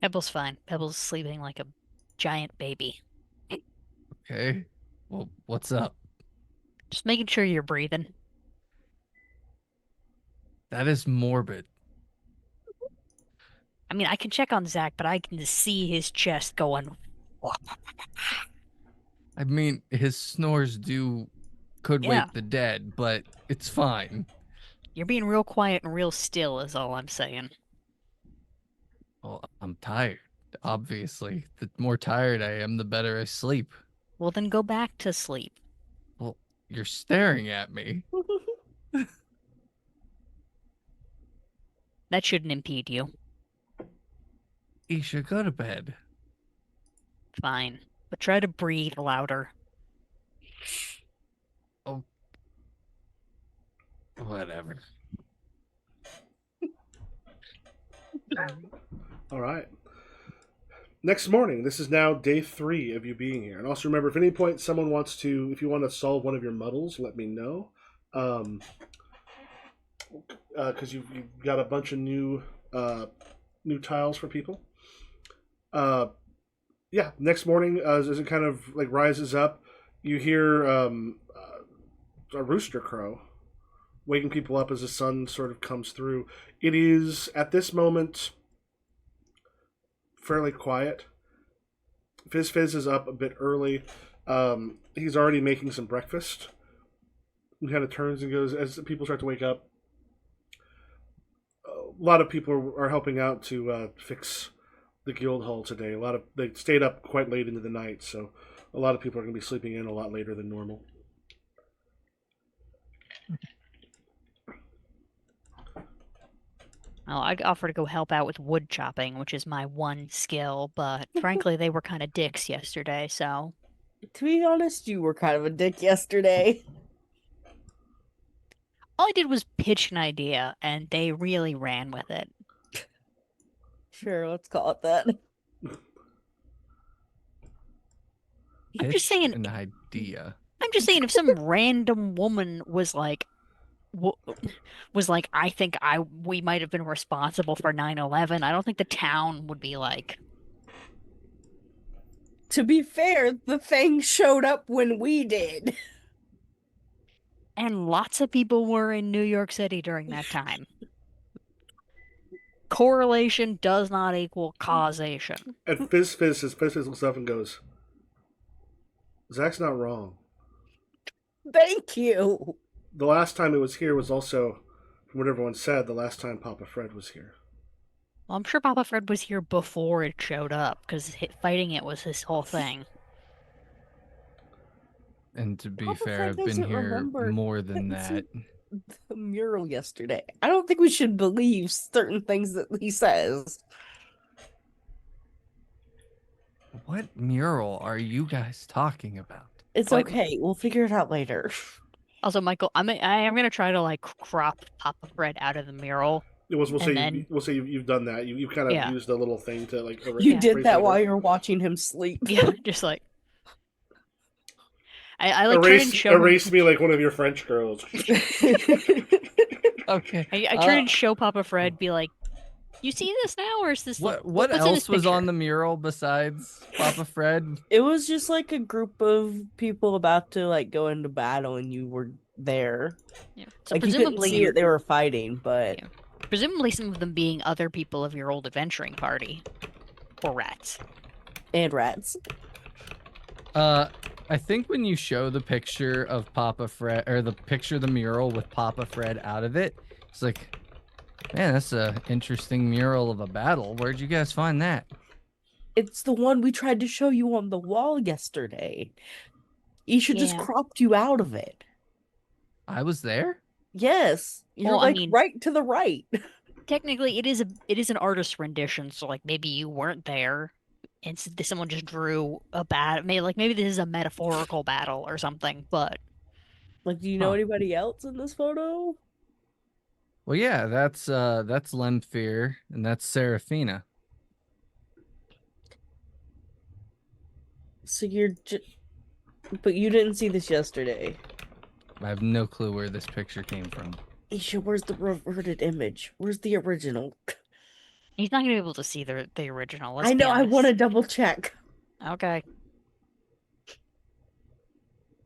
Pebble's fine. Pebble's sleeping like a giant baby. Okay. Well, what's up? Just making sure you're breathing. That is morbid. I mean, I can check on Zach, but I can see his chest going. I mean, his snores could Yeah. wake the dead, but it's fine. You're being real quiet and real still is all I'm saying. Well, I'm tired. Obviously, the more tired I am, the better I sleep. Well, then go back to sleep. Well, you're staring at me. That shouldn't impede you. Isha, go to bed. Fine. But try to breathe louder. Oh. Whatever. All right. Next morning, this is now day 3 of you being here. And also remember, if at any point someone wants to, if you want to solve one of your muddles, let me know. Because you've got a bunch of new tiles for people. Yeah, next morning, as it kind of like rises up, you hear a rooster crow, waking people up as the sun sort of comes through. It is, at this moment, fairly quiet. Fizz is up a bit early. He's already making some breakfast. He kind of turns and goes, as people start to wake up, a lot of people are helping out to fix the guild hall today. They stayed up quite late into the night, so a lot of people are going to be sleeping in a lot later than normal. Well, I offer to go help out with wood chopping, which is my one skill, but frankly, they were kind of dicks yesterday, so. To be honest, you were kind of a dick yesterday. All I did was pitch an idea, and they really ran with it. Sure, let's call it that. I'm just saying an idea. I'm just saying if some random woman was like, I think we might have been responsible for 9/11, I don't think the town would be like. To be fair, the thing showed up when we did. And lots of people were in New York City during that time. Correlation does not equal causation. And Fizz looks up and goes, Zach's not wrong. Thank you. The last time it was here was also, from what everyone said, the last time Papa Fred was here. Well, I'm sure Papa Fred was here before it showed up, because fighting it was his whole thing. And to be Papa fair, Fred I've been doesn't here remember more than that. the mural yesterday. I don't think we should believe certain things that he says. What mural are you guys talking about? It's Wait. okay. We'll figure it out later. Also, Michael, I am gonna try to like crop Papa Fred out of the mural. We'll say then- you've done that. You kind of Yeah. used a little thing to like. You erase did that over. while you were watching him sleep. Yeah, just like I like try and show erase me like one of your French girls. Okay. I try and show Papa Fred, be like, "You see this now, or is this What what's in this else was on picture?" the mural besides Papa Fred? It was just like a group of people about to like go into battle, and you were there. Yeah. So Like you couldn't presumably, see it; they were fighting, but Yeah. presumably some of them being other people of your old adventuring party, or rats. and rats. I think when you show the picture of Papa Fred, or the picture of the mural with Papa Fred out of it, it's like, man, that's a interesting mural of a battle. Where'd you guys find that? It's the one we tried to show you on the wall yesterday. Isha just Yeah. cropped you out of it. I was there? Yes, you're Well, I like mean- right to the right. Technically, it is an artist's rendition, so like maybe you weren't there, and someone just drew a maybe this is a metaphorical battle or something. But Like, do you know Huh. anybody else in this photo? Well, yeah, that's Lemfir, and that's Seraphina. So but you didn't see this yesterday. I have no clue where this picture came from. Isha, where's the reverted image? Where's the original? he's not gonna be able to see the original. Let's I be know, I want to honest. double check. Okay.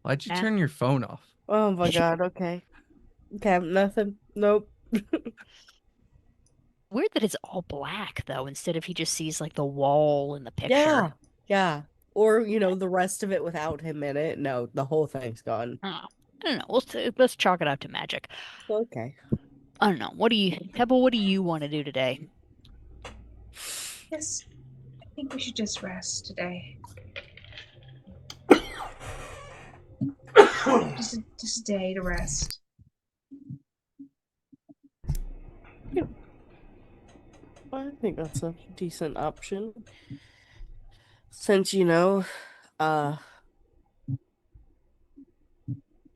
Why'd you Eh. turn your phone off? Oh my god, okay. Okay, nothing. Nope. Weird that it's all black though, instead of he just sees like the wall in the picture. Yeah, yeah. Or, the rest of it without him in it. No, the whole thing's gone. I don't know. Let's chalk it up to magic. Okay. I don't know. Pebble, what do you want to do today? Yes, I think we should just rest today. just a day to rest. I think that's a decent option. Since,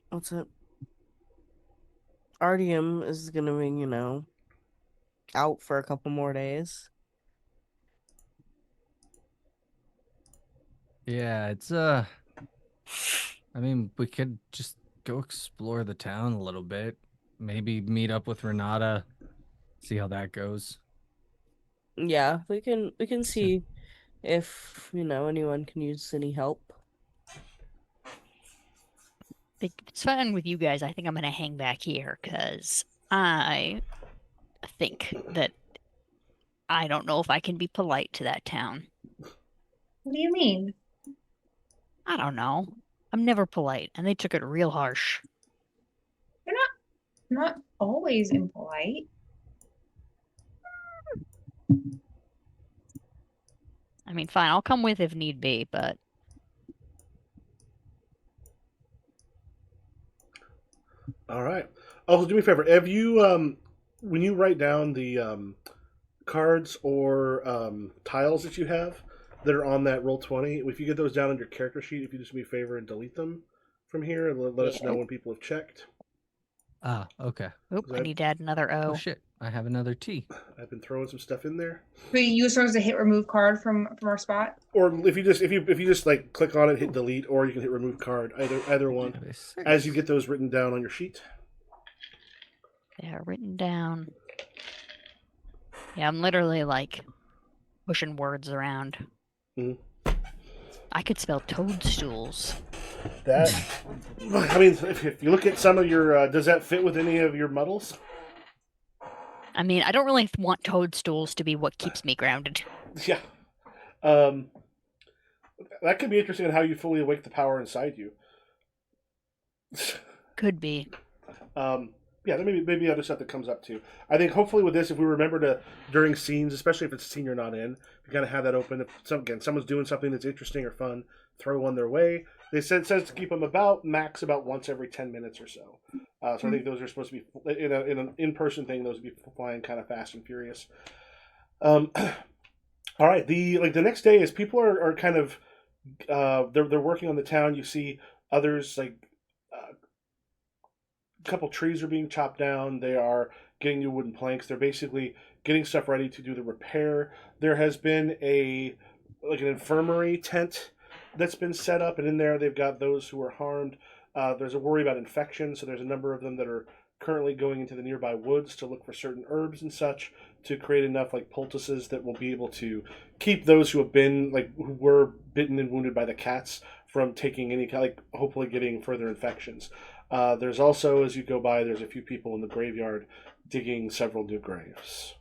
what's it? Artyom is gonna be, out for a couple more days. Yeah, it's I mean, we could just go explore the town a little bit. Maybe meet up with Renata, see how that goes. Yeah, we can see if, anyone can use any help. If it's fine with you guys, I think I'm gonna hang back here because I think that I don't know if I can be polite to that town. What do you mean? I don't know. I'm never polite, and they took it real harsh. Not always impolite. I mean, fine, I'll come with if need be, but All right. Also, do me a favor. Have you, when you write down the cards or tiles that you have that are on that Roll20, if you get those down on your character sheet, if you just do me a favor and delete them from here and let us know when people have checked. Ah, okay. oop, I That- need to add another Oh O. shit, I have another T. I've been throwing some stuff in there. But you use those to hit remove card from our spot. Or if you just like click on it, hit delete, or you can hit remove card, either one. Have a six. As you get those written down on your sheet. They are written down. Yeah, I'm literally like pushing words around. Mhm. I could spell toadstools. That, I mean, if you look at some of your, does that fit with any of your muddles? I mean, I don't really want toadstools to be what keeps me grounded. Yeah. Um, that could be interesting in how you fully awake the power inside you. Could be. Yeah, there maybe other stuff that comes up too. I think hopefully with this, if we remember to during scenes, especially if it's a scene you're not in, you gotta have that open. If someone's doing something that's interesting or fun, throw one their way. They says to keep them about max about once every 10 minutes or so. So I think those are supposed to be in an in-person thing. Those would be flying kind of fast and furious. All right, the next day is people are kind of they're working on the town. You see others like a couple trees are being chopped down. They are getting new wooden planks. They're basically getting stuff ready to do the repair. There has been an infirmary tent that's been set up, and in there they've got those who are harmed. There's a worry about infection, so there's a number of them that are currently going into the nearby woods to look for certain herbs and such to create enough poultices that will be able to keep those who who were bitten and wounded by the cats from taking any hopefully getting further infections. There's also, as you go by, there's a few people in the graveyard digging several new graves.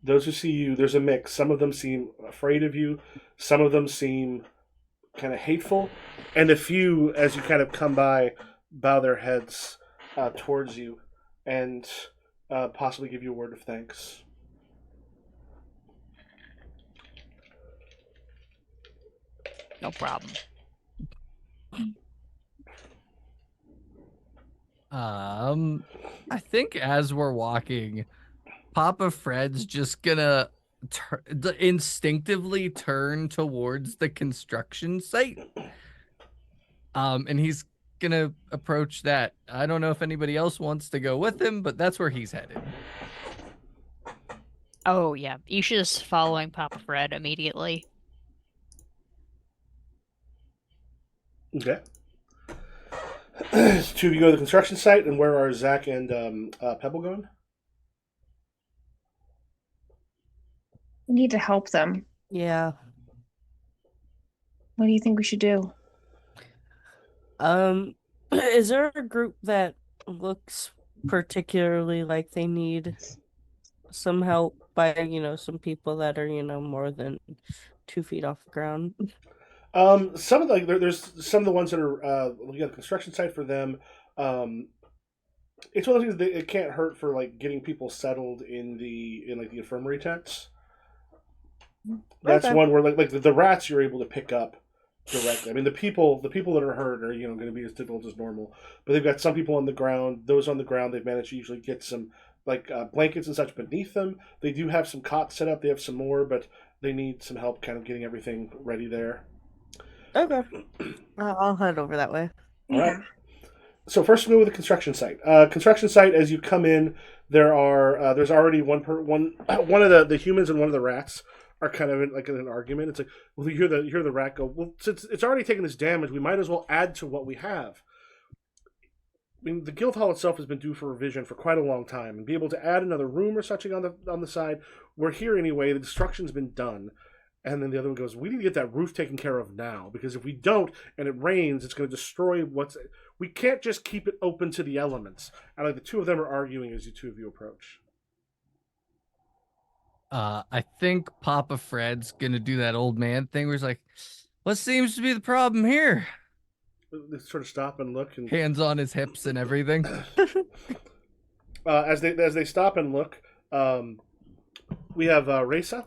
Those who see you, there's a mix. Some of them seem afraid of you. Some of them seem kind of hateful. And a few, as you kind of come by, bow their heads towards you and possibly give you a word of thanks. No problem. I think as we're walking, Papa Fred's just gonna instinctively turn towards the construction site. And he's gonna approach that. I don't know if anybody else wants to go with him, but that's where he's headed. Oh, yeah. Isha's following Papa Fred immediately. Okay. Two of you go to the construction site, and where are Zach and Pebble going? We need to help them. Yeah. What do you think we should do? Is there a group that looks particularly like they need some help by, some people that are, more than 2 feet off the ground? Some of there's some of the ones that are looking at the construction site for them. It's one of those things that it can't hurt for getting people settled in the infirmary tents. That's Okay. one where the rats you're able to pick up directly. I mean the people that are hurt are going to be as difficult as normal, but they've got some people on the ground. Those on the ground they've managed to usually get some blankets and such beneath them. They do have some cots set up. They have some more, but they need some help kind of getting everything ready there. Okay. I'll head over that way. All right. So first we go with the construction site. Construction site. As you come in, there's already one of the humans and one of the rats are kind of in an argument. It's well, you hear the rat go, well, since it's already taken this damage, we might as well add to what we have. I mean, the guild hall itself has been due for revision for quite a long time, and be able to add another room or such on the side. We're here anyway. The destruction's been done. And then the other one goes, we need to get that roof taken care of now, because if we don't and it rains, it's going to destroy we can't just keep it open to the elements. And the two of them are arguing as the two of you approach. I think Papa Fred's gonna do that old man thing where he's like, what seems to be the problem here? They sort of stop and look, and hands on his hips and everything. As they stop and look, we have Reza,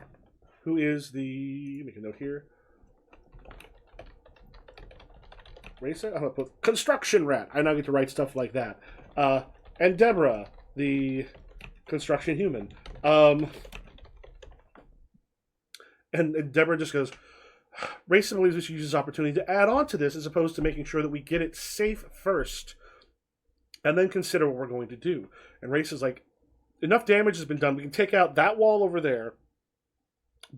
who is make a note here. Reza, I'm gonna put construction rat. I now get to write stuff like that. And Deborah, the construction human. And Deborah just goes, Reza believes we should use this opportunity to add on to this as opposed to making sure that we get it safe first and then consider what we're going to do. And Reza's like, enough damage has been done. We can take out that wall over there,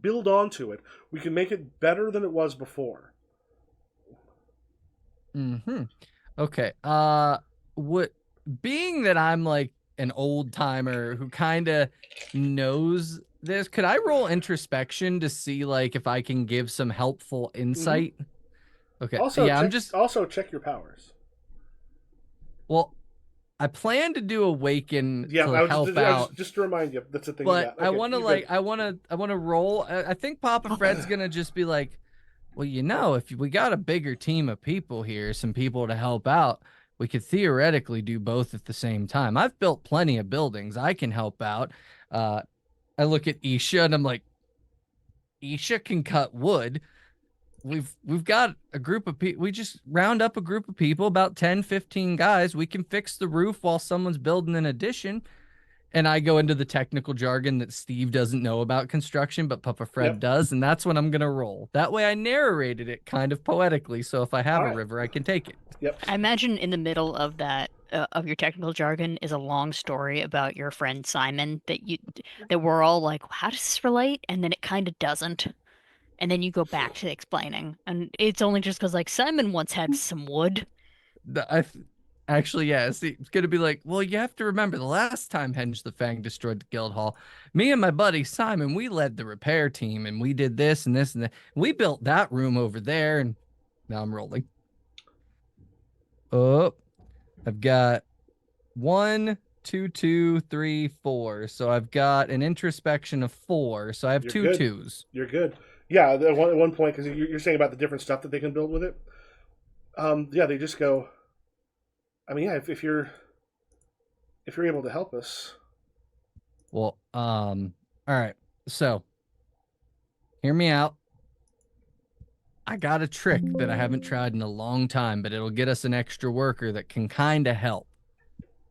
build onto it. We can make it better than it was before. Okay. Being that I'm an old timer who kind of knows Could I roll introspection to see like if I can give some helpful insight? Okay. Also, Yeah, check your powers. Well, I plan to do awaken Yeah, to help out. just to remind you, that's the thing you But got. I Okay, want to you're good. I want to roll. I think Papa Fred's gonna just be like, well, if we got a bigger team of people here, some people to help out, we could theoretically do both at the same time. I've built plenty of buildings. I can help out. I look at Isha and I'm like, Isha can cut wood. We've got a group of people. We just round up a group of people, about 10, 15 guys. We can fix the roof while someone's building an addition. And I go into the technical jargon that Steve doesn't know about construction, but Papa Fred does, and that's when I'm gonna roll. That way I narrated it kind of poetically, so if I have a river, I can take it. Yep. I imagine in the middle of that of your technical jargon is a long story about your friend Simon that we're all like, how does this relate? And then it kind of doesn't. And then you go back to explaining, and it's only just because like Simon once had some wood. Actually, yeah, see, it's gonna be like, well, you have to remember the last time Hedge the Fang destroyed the guild hall, me and my buddy Simon, we led the repair team, and we did this and this and that. We built that room over there, and now I'm rolling. Oh, I've got 1, 2, 2, 3, 4. So I've got an introspection of 4. So I have two good. 2s. You're good. Yeah, at one point, because you're saying about the different stuff that they can build with it. Yeah, they just go. I mean, yeah, if you're able to help us. Well, all right. So, hear me out. I got a trick that I haven't tried in a long time, but it'll get us an extra worker that can kind of help.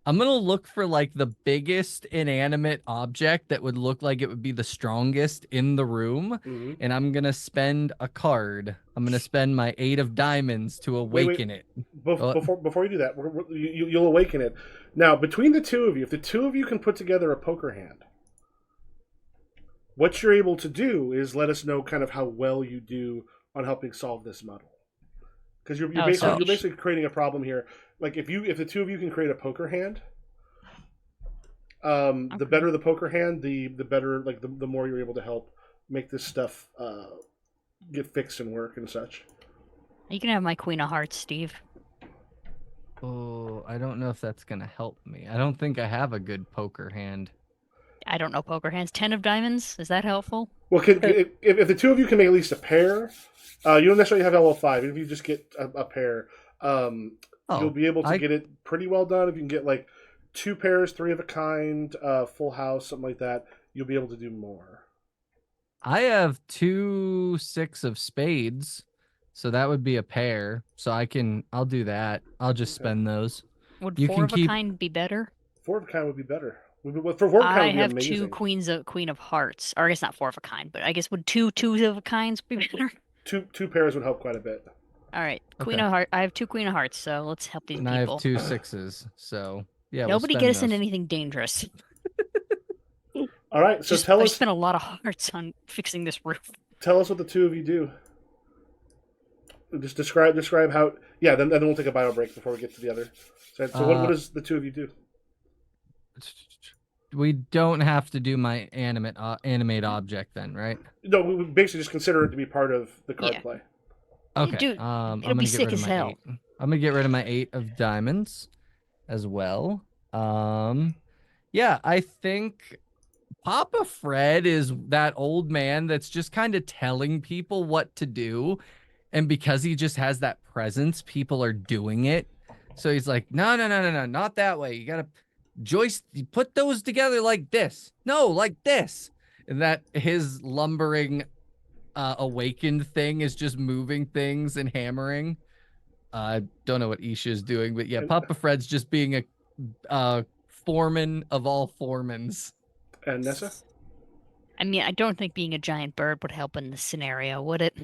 I'm going to look for like the biggest inanimate object that would look like it would be the strongest in the room. Mm-hmm. And I'm going to spend a card. I'm going to spend my 8 of diamonds to awaken it. Before you do that, you'll awaken it. Now, between the two of you, if the two of you can put together a poker hand, what you're able to do is let us know kind of how well you do on helping solve this muddle. Because you're basically creating a problem here. Like if the two of you can create a poker hand, the better the poker hand, the better, like the more you're able to help make this stuff get fixed and work and such. You can have my Queen of Hearts, Steve. Oh, I don't know if that's gonna help me. I don't think I have a good poker hand. I don't know poker hands. 10 of diamonds. Is that helpful? Well, if the two of you can make at least a pair, you don't necessarily have LL5. If you just get a pair, you'll be able to get it pretty well done. If you can get like 2 pairs, 3 of a kind, full house, something like that, you'll be able to do more. I have 2 6 of spades, so that would be a pair. So I'll do that. I'll just spend those. Would 4 of a kind be better? 4 of a kind would be better. For 4 of a kind I would be have amazing. 2 Queen of Hearts, or I guess not 4 of a kind, but I guess would 2 of a kinds be better? Two pairs would help quite a bit. All right, Queen of Hearts. I have 2 Queen of Hearts, so let's help these people. I have 2 6s, so yeah. Nobody get us in anything dangerous. All right, so I spent a lot of hearts on fixing this roof. Tell us what the two of you do. Just describe how. Yeah, then we'll take a bio break before we get to the other. So what does the two of you do? We don't have to do my animate object then, right? No, we basically just consider it to be part of the card play. Okay. Dude, it'll be sick as hell. I'm gonna get rid of my 8 of diamonds as well. Yeah, I think Papa Fred is that old man that's just kind of telling people what to do, and because he just has that presence, people are doing it. So he's like, no, not that way. You gotta joist, you put those together like this. No, like this. And that his lumbering awakened thing is just moving things and hammering. I don't know what Isha is doing, but yeah, Papa Fred's just being a foreman of all foremans. And Nessa? I mean, I don't think being a giant bird would help in this scenario, would it?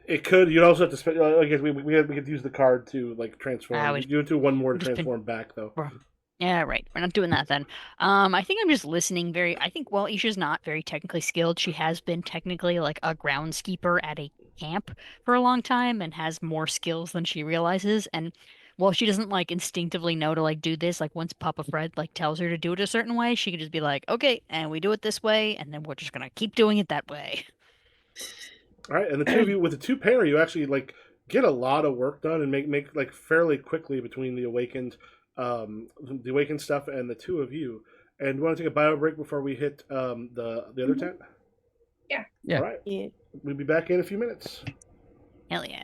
It could. You'd also have to spend. I guess we could use the card to like transform. You would do one more to transform back, though. Yeah, right. We're not doing that then. I think I'm just listening I think while Isha's not very technically skilled, she has been technically like a groundskeeper at a camp for a long time and has more skills than she realizes. And Well, she doesn't like instinctively know to like do this. Like once Papa Fred like tells her to do it a certain way, she could just be like, "Okay, and we do it this way, and then we're just gonna keep doing it that way." All right, and the two of you with the two pair, you actually like get a lot of work done and make like fairly quickly between the awakened stuff and the two of you. And you want to take a bio break before we hit the other tent? Yeah. Yeah. All right, Yeah. we'll be back in a few minutes. Hell yeah.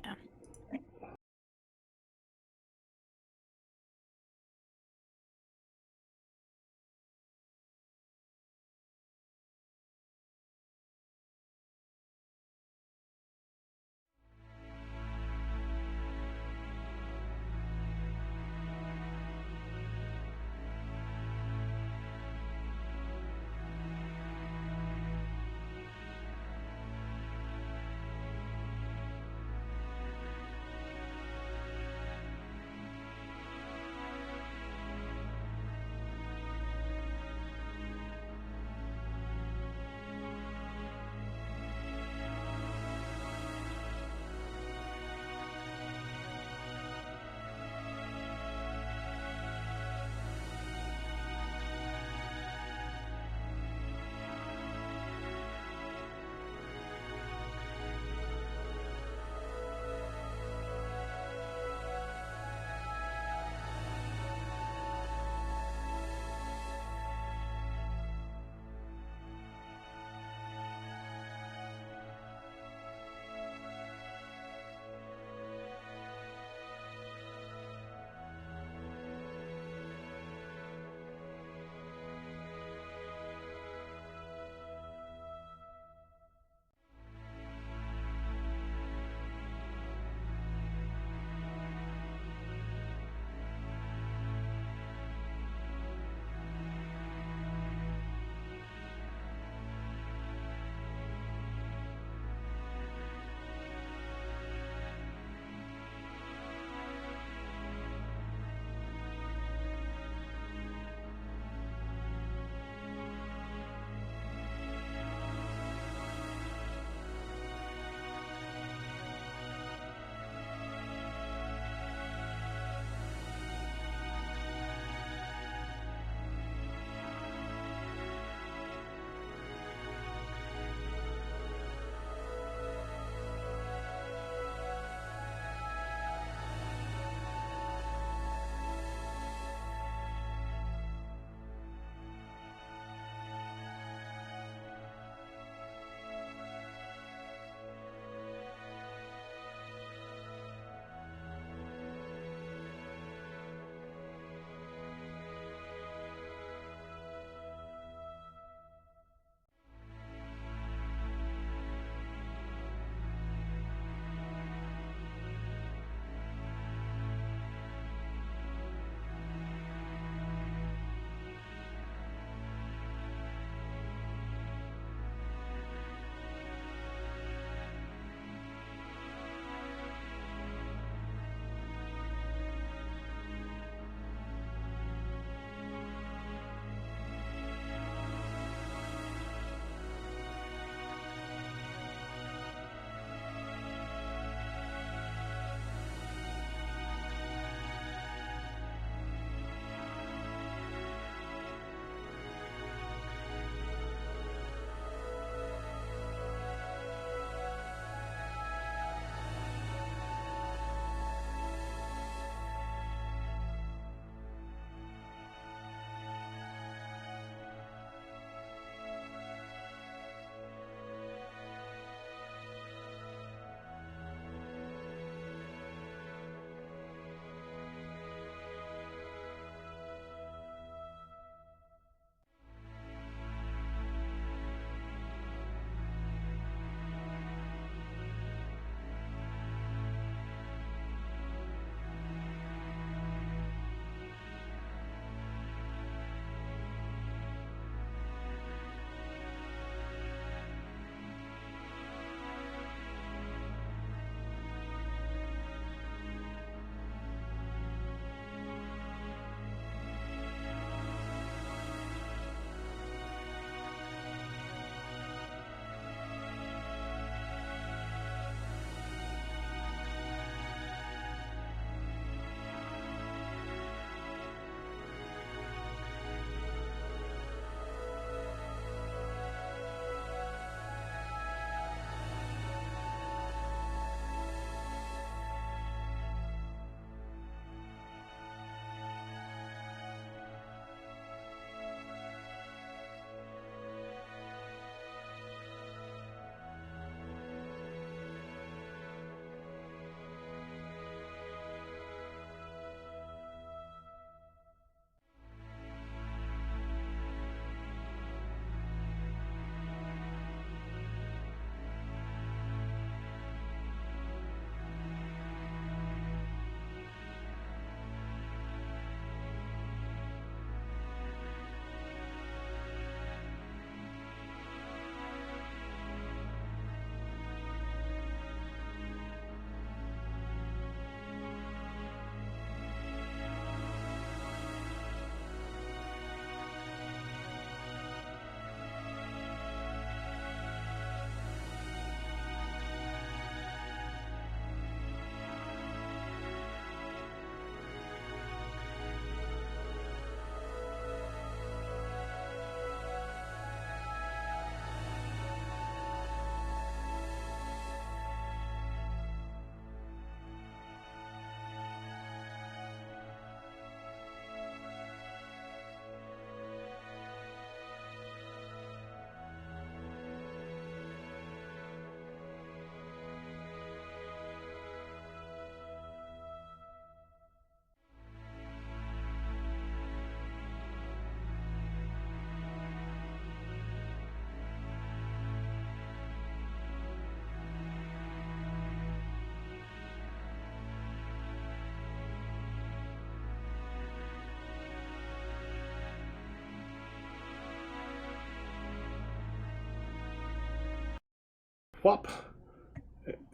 Whop.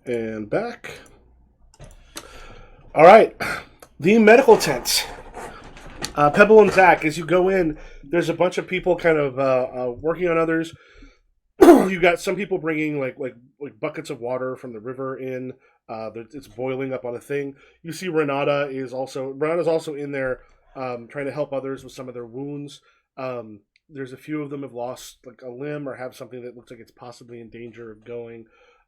And back. All right. The medical tent. Pebble and Zach, as you go in, there's a bunch of people kind of working on others. You got some people bringing like buckets of water from the river in. It's boiling up on a thing. You see Renata's also in there trying to help others with some of their wounds. There's a few of them have lost like a limb or have something that looks like it's possibly in danger of going.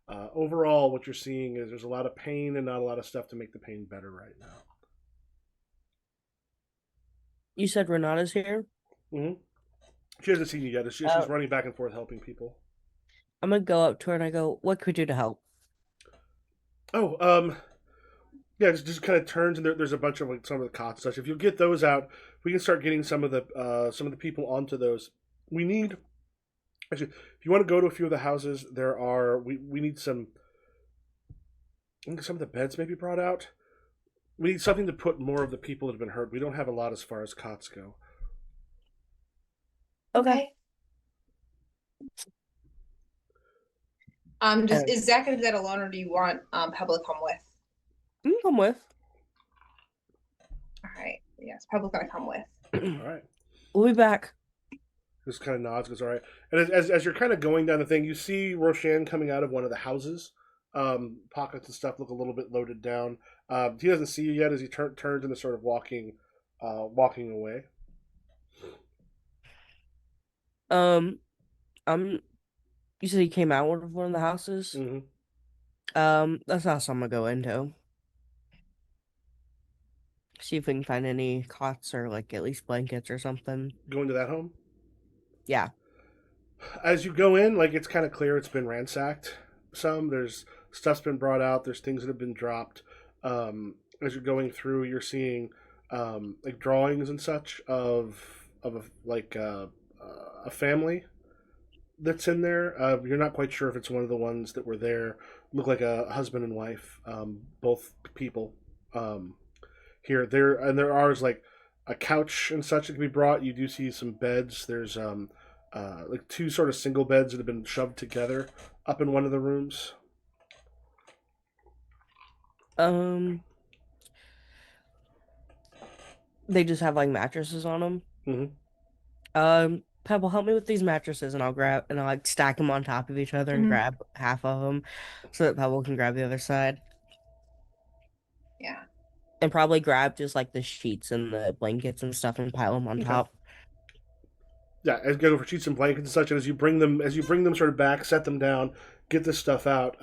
Overall, what you're seeing is there's a lot of pain and not a lot of stuff to make the pain better right now. You said Renata's here? Mm-hmm. She hasn't seen you yet. She's running back and forth helping people. I'm going to go up to her and I go, what could we do to help? Oh, yeah, it just kind of turns and there's a bunch of like some of the cots and such. If you get those out, we can start getting some of the people onto those. We need actually, if you want to go to a few of the houses, we need some. I think some of the beds may be brought out. We need something to put more of the people that have been hurt. We don't have a lot as far as cots go. Okay. Is Zach gonna do that alone, or do you want Pebble to come with? You can come with. All right. Yes, Pebble's gonna come with. All right. We'll be back. Just kind of nods, goes, all right. And as you're kind of going down the thing, you see Roshan coming out of one of the houses. Pockets and stuff look a little bit loaded down. He doesn't see you yet as he turns into sort of walking away. You said he came out of one of the houses? Mm-hmm. That's the house I'm gonna go into. See if we can find any cots or like at least blankets or something. Go into that home? Yeah. As you go in, like it's kind of clear it's been ransacked. There's stuff's been brought out. There's things that have been dropped. As you're going through, you're seeing like drawings and such of a family that's in there. You're not quite sure if it's one of the ones that were there. Look like a husband and wife, both people. There are like a couch and such that can be brought. You do see some beds. There's like two sort of single beds that have been shoved together up in one of the rooms. They just have like mattresses on them. Mm-hmm. Pebble, help me with these mattresses, and I'll like stack them on top of each other and grab half of them, so that Pebble can grab the other side. Yeah. And probably grab just like the sheets and the blankets and stuff and pile them on top. Yeah, as go for sheets and blankets and such, and as you bring them sort of back, set them down, get this stuff out.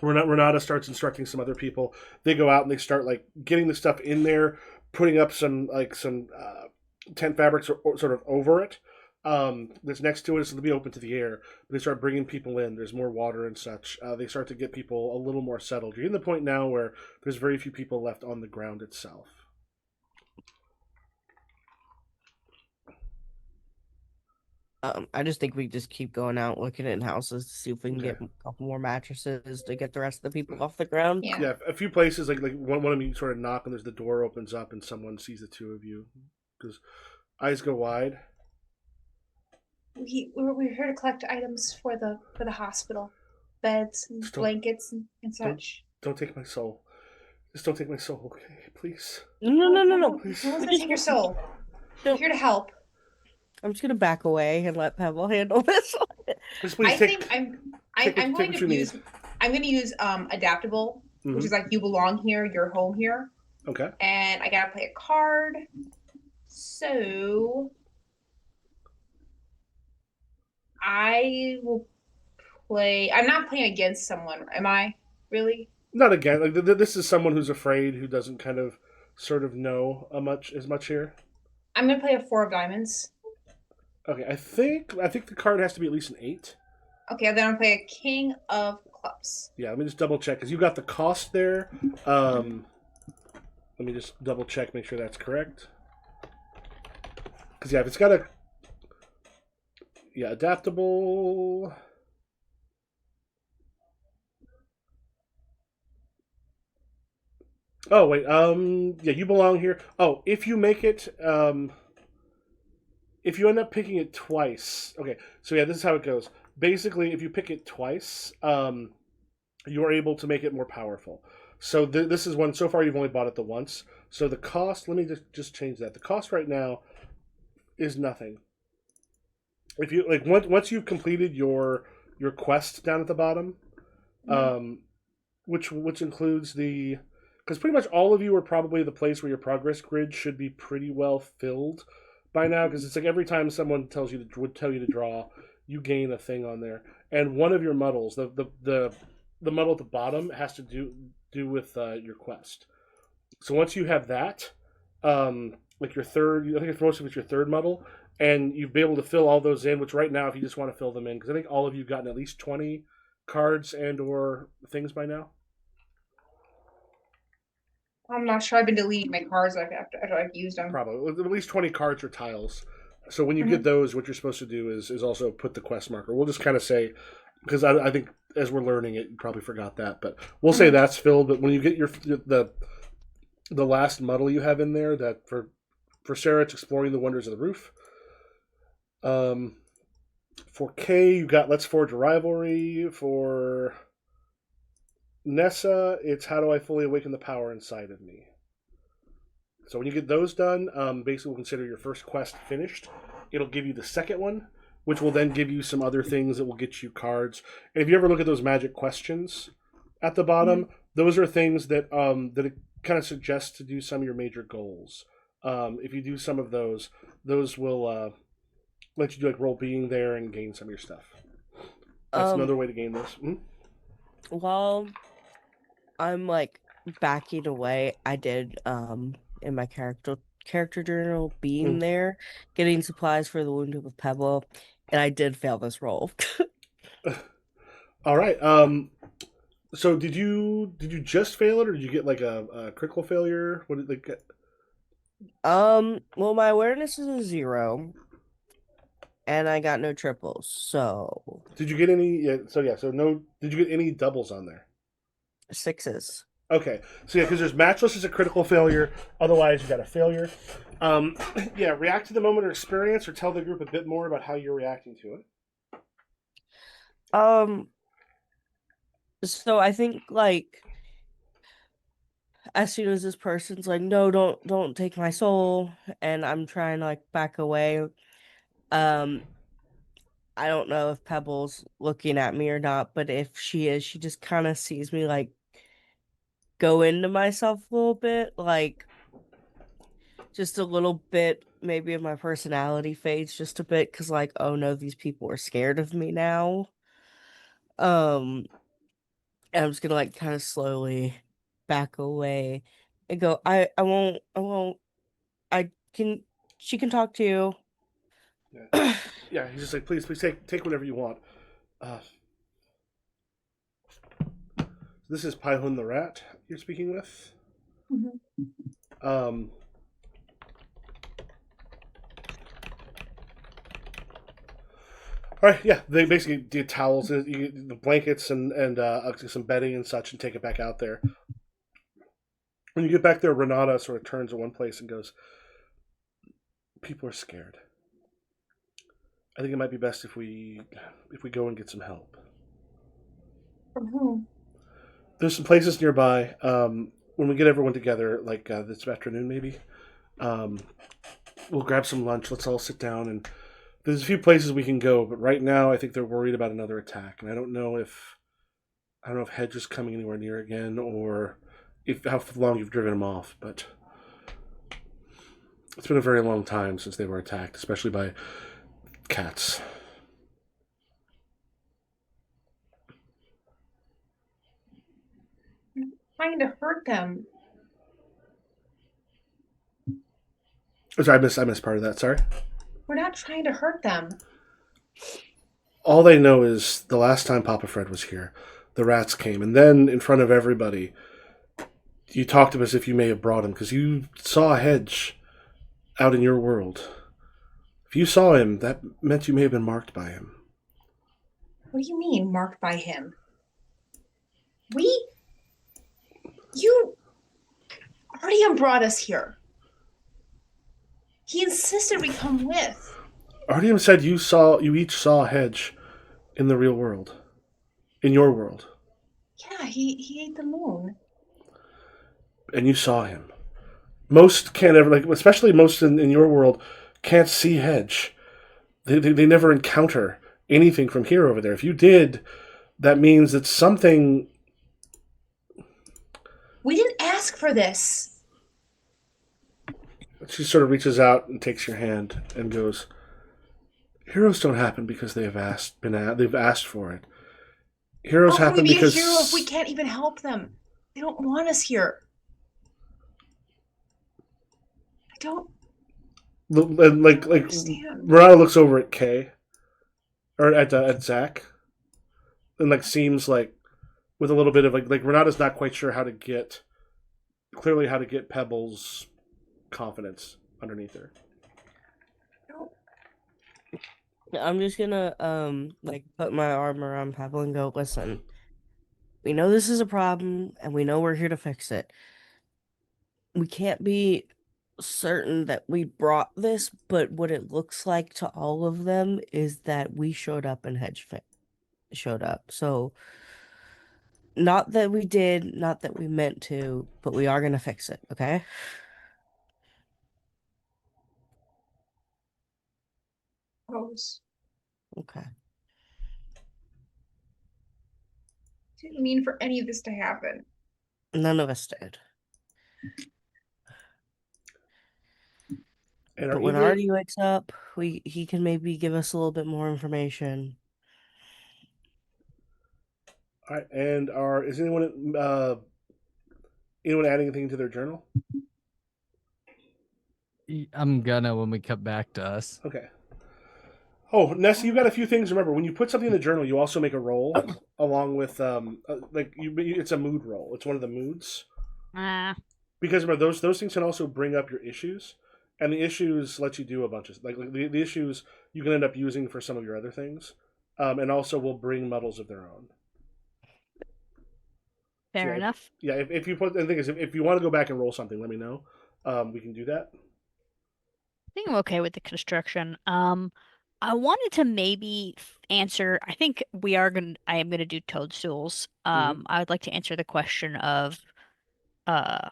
Renata starts instructing some other people. They go out and they start like getting the stuff in there, putting up some tent fabrics or sort of over it. That's next to it, so they'll be open to the air. They start bringing people in. There's more water and such. They start to get people a little more settled. You're in the point now where there's very few people left on the ground itself. I just think we just keep going out looking in houses to see if we can get a couple more mattresses to get the rest of the people off the ground. Yeah, a few places like one of them you sort of knock and there's the door opens up and someone sees the two of you because eyes go wide. We're here to collect items for the hospital, beds and blankets and such. Don't take my soul. Just don't take my soul, okay? Please. No. Please. No one's gonna take your soul. We're here to help. I'm just gonna back away and let Pebble handle this one. I'm going to use adaptable, which is like you belong here, you're home here. Okay. And I gotta play a card. So I will play. I'm not playing against someone, am I? Really? Not again. Like this is someone who's afraid, who doesn't kind of sort of know as much here. I'm gonna play a 4 of diamonds. Okay, I think the card has to be at least an 8. Okay, then I'm gonna play a king of clubs. Yeah, let me just double check because you got the cost there. Let me just double check, make sure that's correct. Because if it's got adaptable. Oh wait, you belong here. Oh, if you make it, if you end up picking it twice, okay. So yeah, this is how it goes. basically, if you pick it twice, you are able to make it more powerful. So this is one. So far, you've only bought it the once. So the cost. Let me just change that. The cost right now is nothing. If you like, once you've completed your quest down at the bottom, which includes the, because pretty much all of you are probably the place where your progress grid should be pretty well filled by now, because it's like every time someone would tell you to draw, you gain a thing on there, and one of your muddles, the muddle at the bottom, has to do with your quest. So once you have that, like your third, I think it's mostly with your third muddle, and you've been able to fill all those in, which right now, if you just want to fill them in, because I think all of you have gotten at least 20 cards and or things by now. I'm not sure. I've been deleting my cards after I've used them. Probably at least 20 cards or tiles. So when you get those, what you're supposed to do is also put the quest marker. We'll just kind of say, because I think as we're learning it, you probably forgot that, but we'll say that's filled. But when you get the last muddle you have in there, that for Sarah, it's exploring the wonders of the roof. For Kay, you got Let's Forge a Rivalry. For Nessa, it's How Do I Fully Awaken the Power Inside of Me. So when you get those done, basically we'll consider your first quest finished. It'll give you the second one, which will then give you some other things that will get you cards. And if you ever look at those magic questions at the bottom, those are things that it kind of suggests to do some of your major goals. If you do some of those will let you do like role being there and gain some of your stuff. That's another way to gain this. While I'm like backing away, I did in my character journal being there, getting supplies for the Wounded with Pebble, and I did fail this roll. All right. So did you just fail it, or did you get like a critical failure? What did they get? Well, my awareness is a 0, and I got no triples. So did you get any? Yeah. So no. Did you get any doubles on there? 6s. Okay. So yeah, because there's matchless is a critical failure. Otherwise, you got a failure. Yeah. React to the moment or experience, or tell the group a bit more about how you're reacting to it. So I think like as soon as this person's like, no, don't take my soul, and I'm trying to like back away, I don't know if Pebble's looking at me or not, but if she is, she just kind of sees me like go into myself a little bit, like just a little bit, maybe of my personality fades just a bit, because like, oh no, these people are scared of me now. And I'm just gonna like kind of slowly back away and go, I won't, she can talk to you. Yeah. Yeah, he's just like, please take whatever you want. This is Paihun the rat you're speaking with. All right, yeah, they basically do towels, you get the blankets and some bedding and such, and take it back out there. When you get back there, Renata sort of turns to one place and goes, people are scared. I think it might be best if we go and get some help. From whom? There's some places nearby. When we get everyone together, like this afternoon maybe, we'll grab some lunch. Let's all sit down, and there's a few places we can go. But right now, I think they're worried about another attack, and I don't know if Hedge is coming anywhere near again, or how long you've driven him off. But it's been a very long time since they were attacked, especially by cats. Trying to hurt them. Sorry, I missed part of that. Sorry. We're not trying to hurt them. All they know is the last time Papa Fred was here, the rats came, and then in front of everybody, you talked to him as if you may have brought him, because you saw Hedge out in your world. If you saw him, that meant you may have been marked by him. What do you mean, marked by him? Artyom brought us here. He insisted we come with. Artyom said you each saw Hedge in the real world, in your world, Yeah, he ate the moon. and you saw him. Most can't ever, like, especially most in your world, can't see Hedge. They never encounter anything from here over there. If you did, that means that something. We didn't ask for this. She sort of reaches out and takes your hand and goes, "Heroes don't happen because they've asked for it. Heroes How can we happen be because a hero if we can't even help them? They don't want us here. I don't like understand. Renata looks over at Kay or at Zach, and like seems like with a little bit of like Renata's not quite sure how to get Pebbles' confidence underneath her. I'm just gonna like put my arm around Pebble and go, listen, we know this is a problem and we know we're here to fix it. We can't be certain that we brought this, but what it looks like to all of them is that we showed up and showed up. So not that we did, not that we meant to, but we are gonna fix it, okay? Rose. Okay. Didn't mean for any of this to happen. None of us did. And But when Artie wakes up, he can maybe give us a little bit more information. all right, and is anyone adding anything to their journal? I'm gonna when we come back to us. Okay. Oh, Nessa, you've got a few things. Remember, when you put something in the journal, you also make a roll along with it's a mood roll. It's one of the moods. Because remember, those things can also bring up your issues, and the issues let you do a bunch of the issues you can end up using for some of your other things, and also will bring muddles of their own. Fair enough. If you put the thing is if you want to go back and roll something, let me know. We can do that. I think I'm okay with the construction. I wanted to maybe answer. I think I am gonna do toadstools. I would like to answer the question of, uh,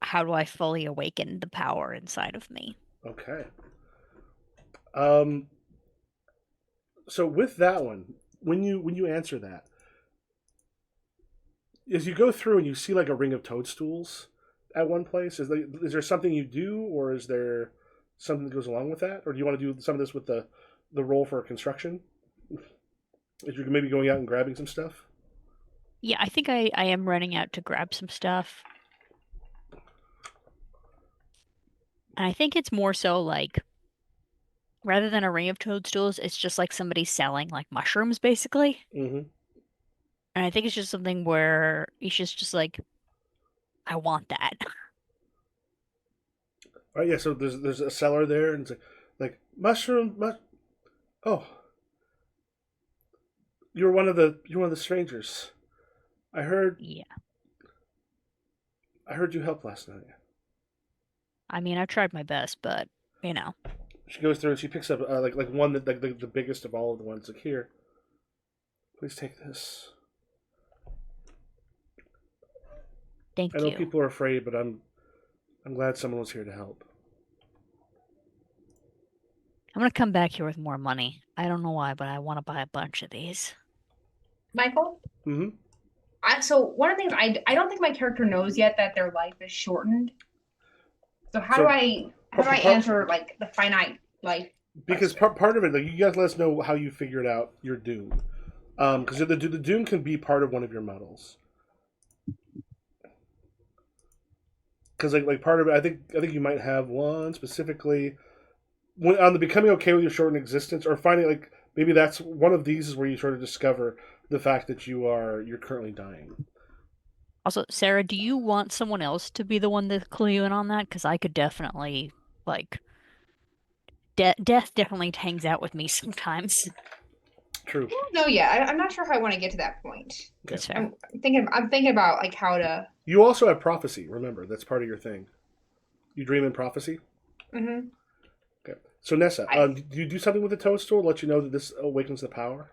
how do I fully awaken the power inside of me? Okay. So with that one, when you answer that, as you go through and you see like a ring of toadstools at one place, is there something you do, or is there something that goes along with that, or do you want to do some of this with the roll for construction? Is you maybe going out and grabbing some stuff? Yeah, I think I am running out to grab some stuff. And I think it's more so like, rather than a ring of toadstools, it's just like somebody selling like mushrooms, basically. Mm-hmm. And I think it's just something where Isha's just like, I want that. All right, yeah. So there's a seller there, and it's like oh, you're one of the strangers. I heard Yeah. you helped last night. I mean, I tried my best, but She goes through and she picks up like one that like the biggest of all of the ones. Like, here, please take this. thank I know you. people are afraid, but I'm glad someone was here to help. I'm gonna come back here with more money. I don't know why, but I want to buy a bunch of these. Michael? Mm-hmm. So one of the things I don't think my character knows yet that their life is shortened. So how do I answer like the finite life? Because part of it, like, you guys let us know how you figured out your doom. Because the doom can be part of one of your models. Because like part of it, I think you might have one specifically on the becoming okay with your shortened existence, or finding like maybe that's one of these is where you sort of discover the fact that you're currently dying. Also, Sarah, do you want someone else to be the one to clue you in on that? Because I could definitely like death definitely hangs out with me sometimes. True. No, yeah, I'm not sure how I want to get to that point. Okay. That's fair. I'm thinking about like how to. You also have prophecy. Remember, that's part of your thing. You dream in prophecy. Mm-hmm. Okay. So Nessa, do you do something with the toadstool to let you know that this awakens the power?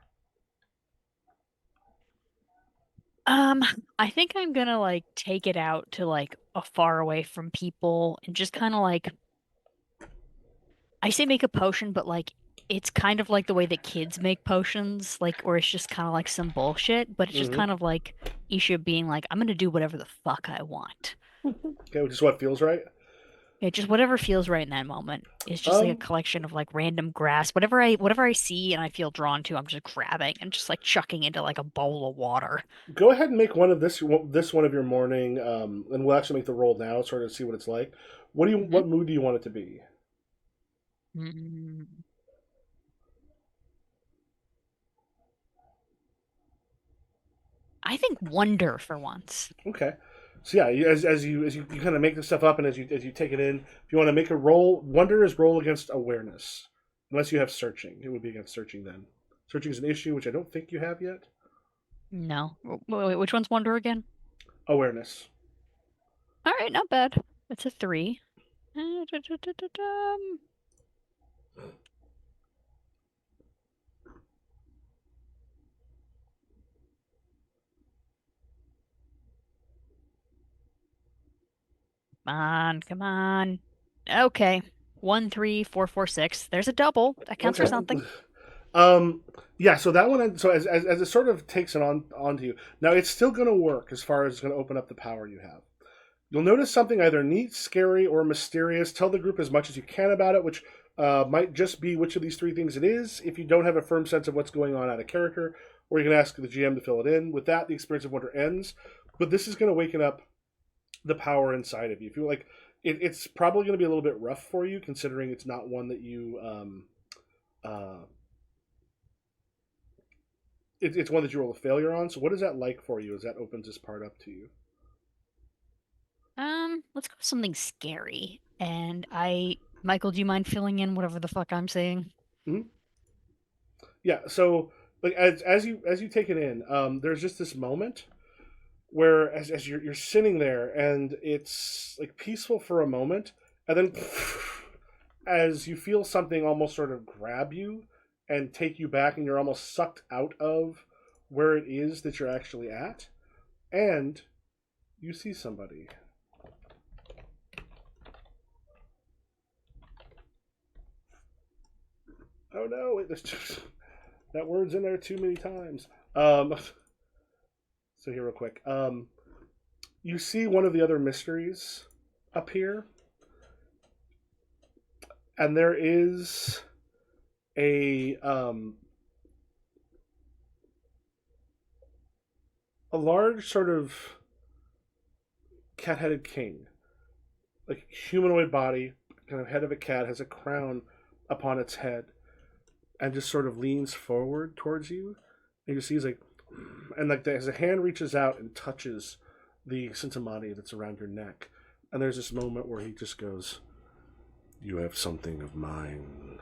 Um, I think I'm gonna like take it out to like a far away from people and just kind of like I say make a potion, but like it's kind of like the way that kids make potions, like or it's just kind of like some bullshit, but it's just Mm-hmm. kind of like Isha being like, I'm gonna do whatever the fuck I want. Okay, which is what feels right. Yeah, just whatever feels right in that moment. It's just like a Um, collection of like random grass. Whatever I see and I feel drawn to, I'm just grabbing and just like chucking into like a bowl of water. Go ahead and make one of this one of your morning, and we'll actually make the roll now, sort of see what it's like. Hmm. What mood do you want it to be? Mm, I think wonder for once. Okay. So yeah, as you kind of make this stuff up, and as you take it in, if you want to make a roll, wonder is roll against awareness, unless you have searching. It would be against searching then. Searching is an issue, which I don't think you have yet. No. Wait, which one's wonder again? Awareness. All right, not bad. That's a 3. Da-da-da-da-da-dum. Come on, come on. Okay. 1, 3, 4, 4, 6. There's a double. That counts for Okay. something. Um, yeah. So that one. So as it sort of takes it onto you, now it's still going to work as far as it's going to open up the power you have. You'll notice something either neat, scary, or mysterious. Tell the group as much as you can about it, which might just be which of these three things it is. If you don't have a firm sense of what's going on out of character, or you can ask the GM to fill it in. With that, the experience of wonder ends. But this is going to waken up the power inside of you. If you like, it's probably going to be a little bit rough for you, considering it's not one that you. Uh, it's one that you roll a failure on. So, what is that like for you as that opens this part up to you? Let's go with something scary. Michael, do you mind filling in whatever the fuck I'm saying? Hmm. Yeah. So, like as you take it in, there's just this moment where as you're sitting there and it's like peaceful for a moment, and then as you feel something almost sort of grab you and take you back, and you're almost sucked out of where it is that you're actually at, and you see somebody. Oh no! Wait, there's just, that word's in there too many times. So here, real quick. You see one of the other mysteries appear, and there is a a large sort of cat-headed king, like humanoid body, kind of head of a cat, has a crown upon its head, and just sort of leans forward towards you. And you see he's like, and like as a hand reaches out and touches the sentimani that's around your neck, and there's this moment where he just goes, "You have something of mine,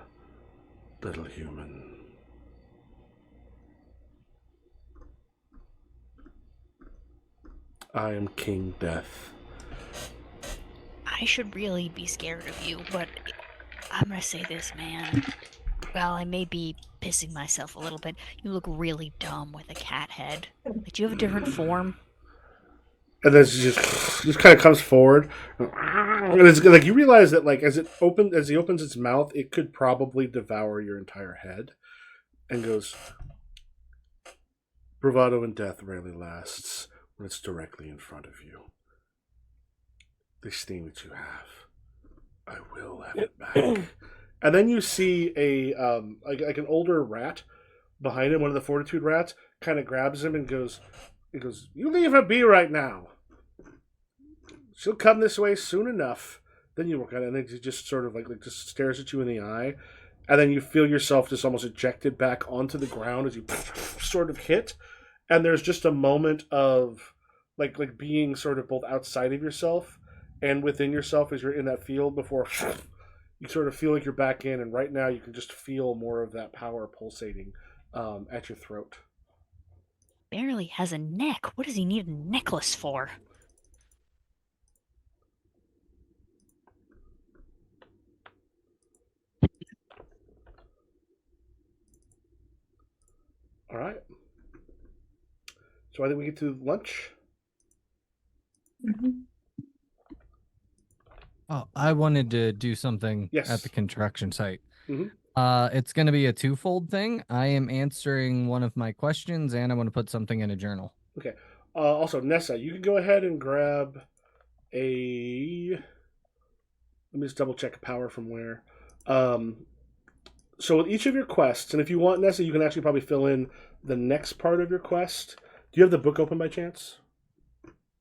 little human." I am King Death. I should really be scared of you, but I'm gonna say this, man. Well, I may be pissing myself a little bit. You look really dumb with a cat head. Like, do you have a different form? And then just kind of comes forward, and it's like you realize that like as he opens its mouth, it could probably devour your entire head, and goes, "Bravado in death rarely lasts when it's directly in front of you. This thing that you have, I will have it back." And then you see a like an older rat behind him, one of the fortitude rats, kind of grabs him and goes, "You leave her be right now. She'll come this way soon enough." Then you work on it, and then he just sort of like just stares at you in the eye, and then you feel yourself just almost ejected back onto the ground as you sort of hit, and there's just a moment of like being sort of both outside of yourself and within yourself as you're in that field before you sort of feel like you're back in, and right now you can just feel more of that power pulsating at your throat. Barely has a neck. What does he need a necklace for? All right. So I think we get to lunch. Mhm. Oh, I wanted to do something Yes. at the construction site. Mhm. It's going to be a twofold thing. I am answering one of my questions, and I want to put something in a journal. Okay. Also, Nessa, you can go ahead and grab a. Let me just double check a power from where. So with each of your quests, and if you want, Nessa, you can actually probably fill in the next part of your quest. Do you have the book open by chance?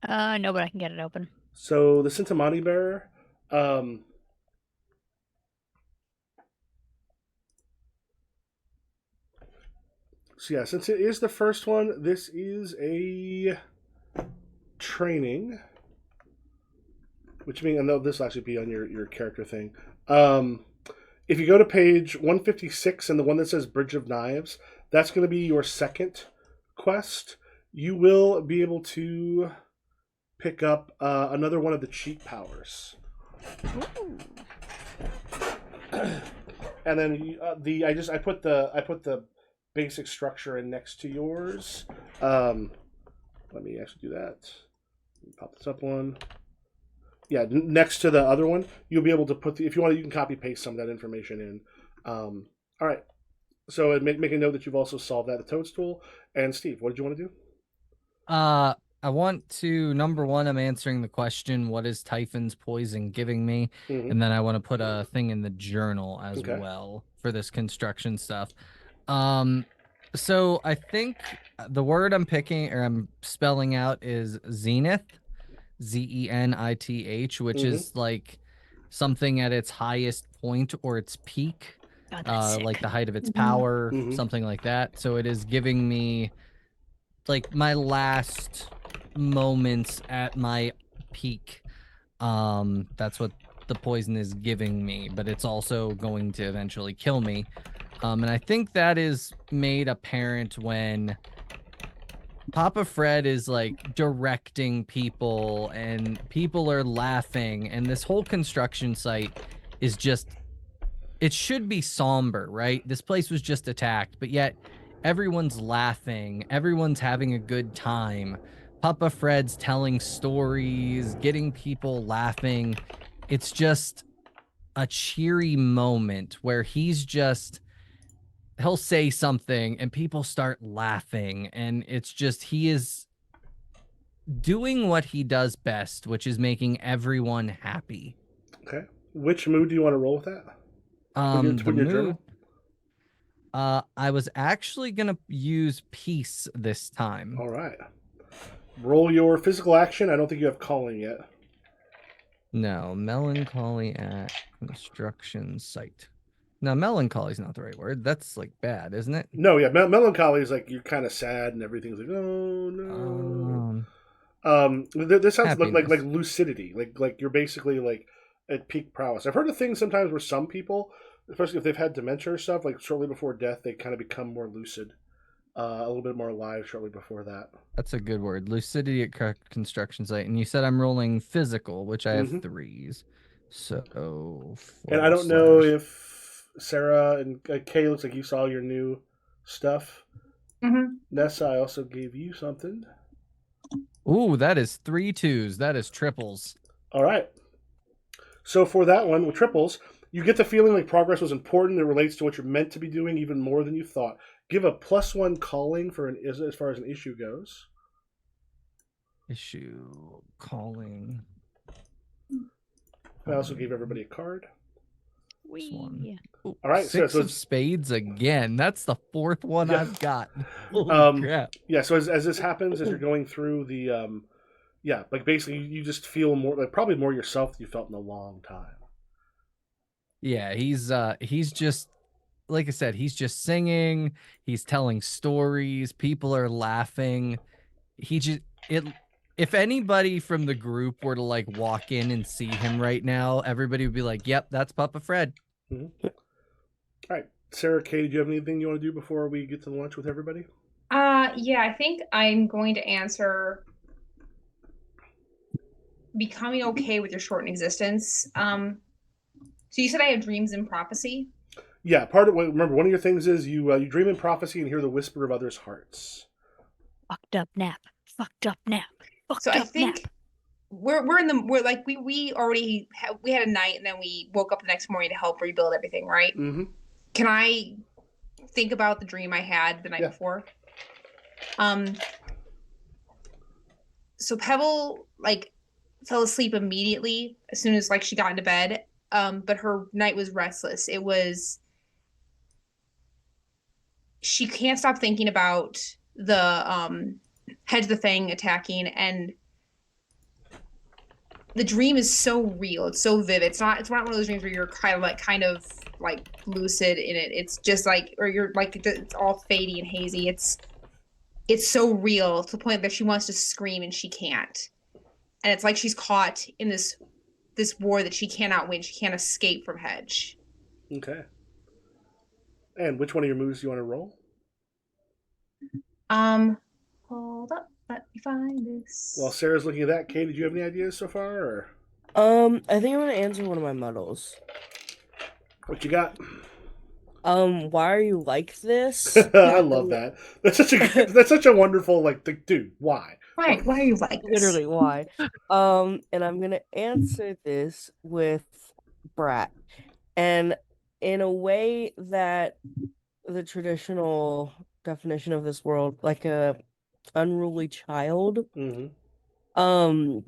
No, but I can get it open. So the Sintamani Bearer. So yeah, since it is the first one, this is a training, which means, I know this will actually be on your character thing. If you go to page 156 and the one that says Bridge of Knives, that's going to be your second quest. You will be able to pick up another one of the cheat powers. Ooh. And then I put the basic structure in next to yours. Let me actually do that. Pop this up one. Yeah, next to the other one, you'll be able to put if you want, you can copy paste some of that information in. All right. So make a note that you've also solved that, the toadstool. And Steve, what did you want to do? I want to, number one, I'm answering the question, what is Typhon's poison giving me? Mm-hmm. And then I want to put a thing in the journal as Okay. well for this construction stuff. So I think the word I'm picking or I'm spelling out is zenith, Zenith, which Mhm. is like something at its highest point or its peak, God, that's like sick. the height of its Mhm. power, Mhm. something like that. So it is giving me like my last moments at my peak. That's what the poison is giving me, but it's also going to eventually kill me. And I think that is made apparent when Papa Fred is like directing people and people are laughing, and this whole construction site is just, it should be somber, right? This place was just attacked, but yet everyone's laughing, everyone's having a good time. Papa Fred's telling stories, getting people laughing. It's just a cheery moment where he'll say something and people start laughing, and it's just, he is doing what he does best, which is making everyone happy. Okay. Which mood do you want to roll with that? To put The in your mood. journal? I was actually gonna use peace this time. All right. Roll your physical action. I don't think you have calling yet. No, melancholy at construction site. No, melancholy is not the right word. That's like bad, isn't it? No, yeah, melancholy is like you're kind of sad and everything's like, oh no. This sounds like Happiness. lucidity, like you're basically like at peak prowess. I've heard of things sometimes where some people, especially if they've had dementia or stuff, like shortly before death, they kind of become more lucid, a little bit more alive shortly before that. That's a good word. Lucidity at construction site. And you said I'm rolling physical, which I have Mhm. 3s. So And I don't know if Sarah and Kay, looks like you saw your new stuff. Mhm. Nessa, I also gave you something. Ooh, that is 3 2s. That is triples. All right. So for that one with triples, you get the feeling like progress was important. It relates to what you're meant to be doing even more than you thought. Give a +1 calling for as far as an issue goes. Issue calling. I also gave everybody a card. Wee. Ooh, All right, six so of spades again. That's the 4th one Yeah. I've got. Holy crap. Yeah, so as this happens, as you're going through the yeah, like basically you just feel more, like probably more yourself than you felt in a long time. Yeah, he's just, like I said, he's just singing, he's telling stories, people are laughing. He just, it, if anybody from the group were to like walk in and see him right now, everybody would be like, "Yep, that's Papa Fred." Mm-hmm. All right, Sarah, Kay, do you have anything you want to do before we get to the lunch with everybody? Yeah, I think I'm going to answer becoming okay with your shortened existence. So you said I have dreams and prophecy? Yeah, remember, one of your things is you dream in prophecy and hear the whisper of others' hearts. Fucked up nap. Fucked up nap. Fucked So I up think nap. we're like we already we had a night and then we woke up the next morning to help rebuild everything, right? Mm-hmm. Can I think about the dream I had the night before? So Pebble like fell asleep immediately as soon as like she got into bed. But her night was restless. It was she can't stop thinking about the Hedge the Fang attacking, and the dream is so real. It's so vivid. It's not one of those dreams where you're kind of like lucid in it. It's just like, or you're like, it's all fadey and hazy. It's so real to the point that she wants to scream and she can't. And it's like she's caught in this war that she cannot win. She can't escape from Hedge. Okay. And which one of your moves do you want to roll? Hold up, let me find this. While Sarah's looking at that, Kay, did you have any ideas so far, or I think I'm gonna answer one of my muddles. what you got? Why are you like this? I love that. That's such a wonderful like, dude. Why? Why are you like this? Literally, why? And I'm gonna answer this with brat, and in a way that the traditional definition of this world, like a unruly child. Mm-hmm.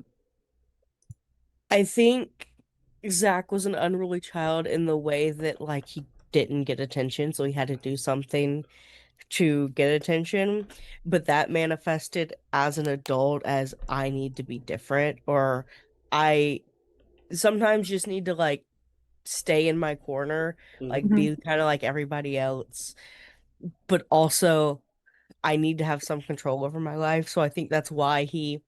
I think Zach was an unruly child in the way that like he didn't get attention, so he had to do something to get attention, but that manifested as an adult as I need to be different, or I sometimes just need to like stay in my corner, like be kind of like everybody else, but also I need to have some control over my life. So I think that's why he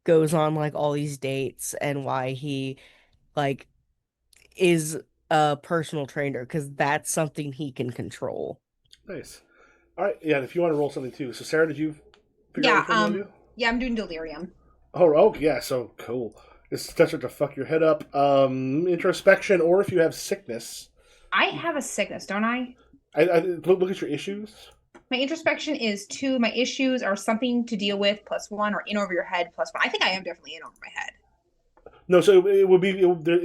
goes on like all these dates and why he like is a personal trainer, because that's something he can control. Nice. All right. Yeah. If you want to roll something too. So Sarah, did you figure out what you want to do? Yeah, I'm doing delirium. Oh, yeah. So cool. It's starts to fuck your head up. Introspection, or if you have sickness. I have a sickness, don't I? I look at your issues. My introspection is 2. My issues are something to deal with +1, or in over your head +1. I think I am definitely in over my head. No, so it would be.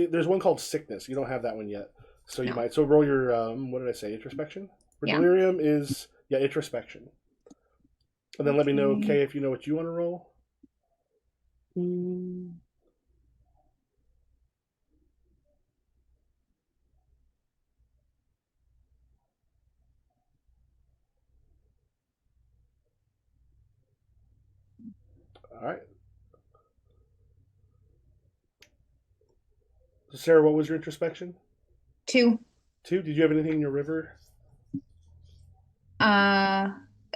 There's one called sickness. You don't have that one yet, so you No. might. So roll your what did I say? Introspection. For Yeah. delirium is introspection. And then let me know, Okay. Kay, if you know what you want to roll. All right. So Sarah, what was your introspection? 2. 2. Did you have anything in your river?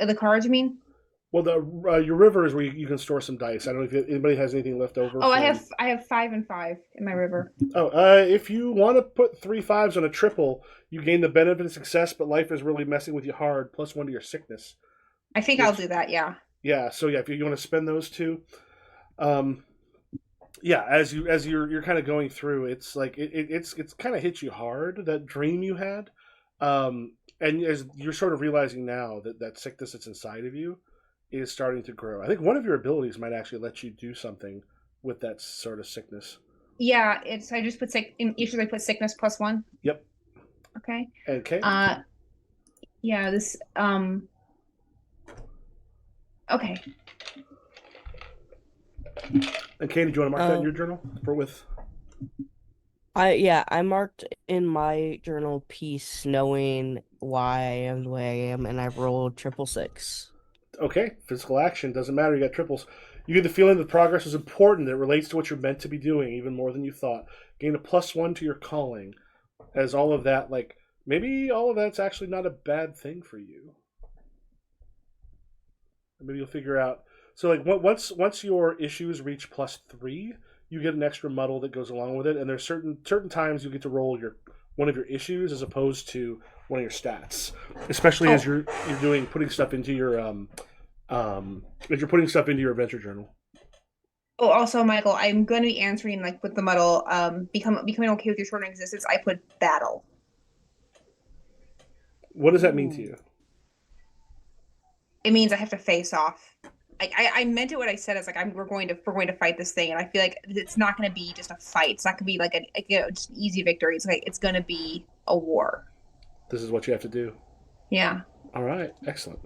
The cards, you mean? Well, your river is where you can store some dice. I don't know if anybody has anything left over. Oh, I have 5 and 5 in my river. Oh, if you want to put 3 5s on a triple, you gain the benefit of success, but life is really messing with you hard. +1 to your sickness. I think I'll do that. Yeah. Yeah. So yeah, if you want to spend those 2, yeah. As you're kind of going through, it's like it's kind of hit you hard, that dream you had, and as you're sort of realizing now that sickness that's inside of you is starting to grow. I think one of your abilities might actually let you do something with that sort of sickness. Yeah, I just put in issues. I put sickness +1. Yep. Okay. Okay. Yeah. This. Okay. And Kay, did you want to mark that in your journal I marked in my journal peace, knowing why I am the way I am, and I rolled 666. Okay, physical action doesn't matter. You got triples. You get the feeling that progress is important. That it relates to what you're meant to be doing, even more than you thought. Gain a +1 to your calling, as all of that, like maybe all of that's actually not a bad thing for you. Maybe you'll figure out. So like once your issues reach +3, you get an extra muddle that goes along with it, and there's certain times you get to roll one of your issues as opposed to one of your stats, especially as you're putting stuff into your as you're putting stuff into your adventure journal. Oh, also, Michael, I'm going to be answering like with the muddle. Becoming okay with your short existence. I put battle. What does that mean to you? It means I have to face off like I meant it what I said. It's like we're going to fight this thing, and I feel like it's not going to be just a fight. It's not going to be like just an easy victory. It's like it's going to be a war. This is what you have to do. Yeah. All right, excellent.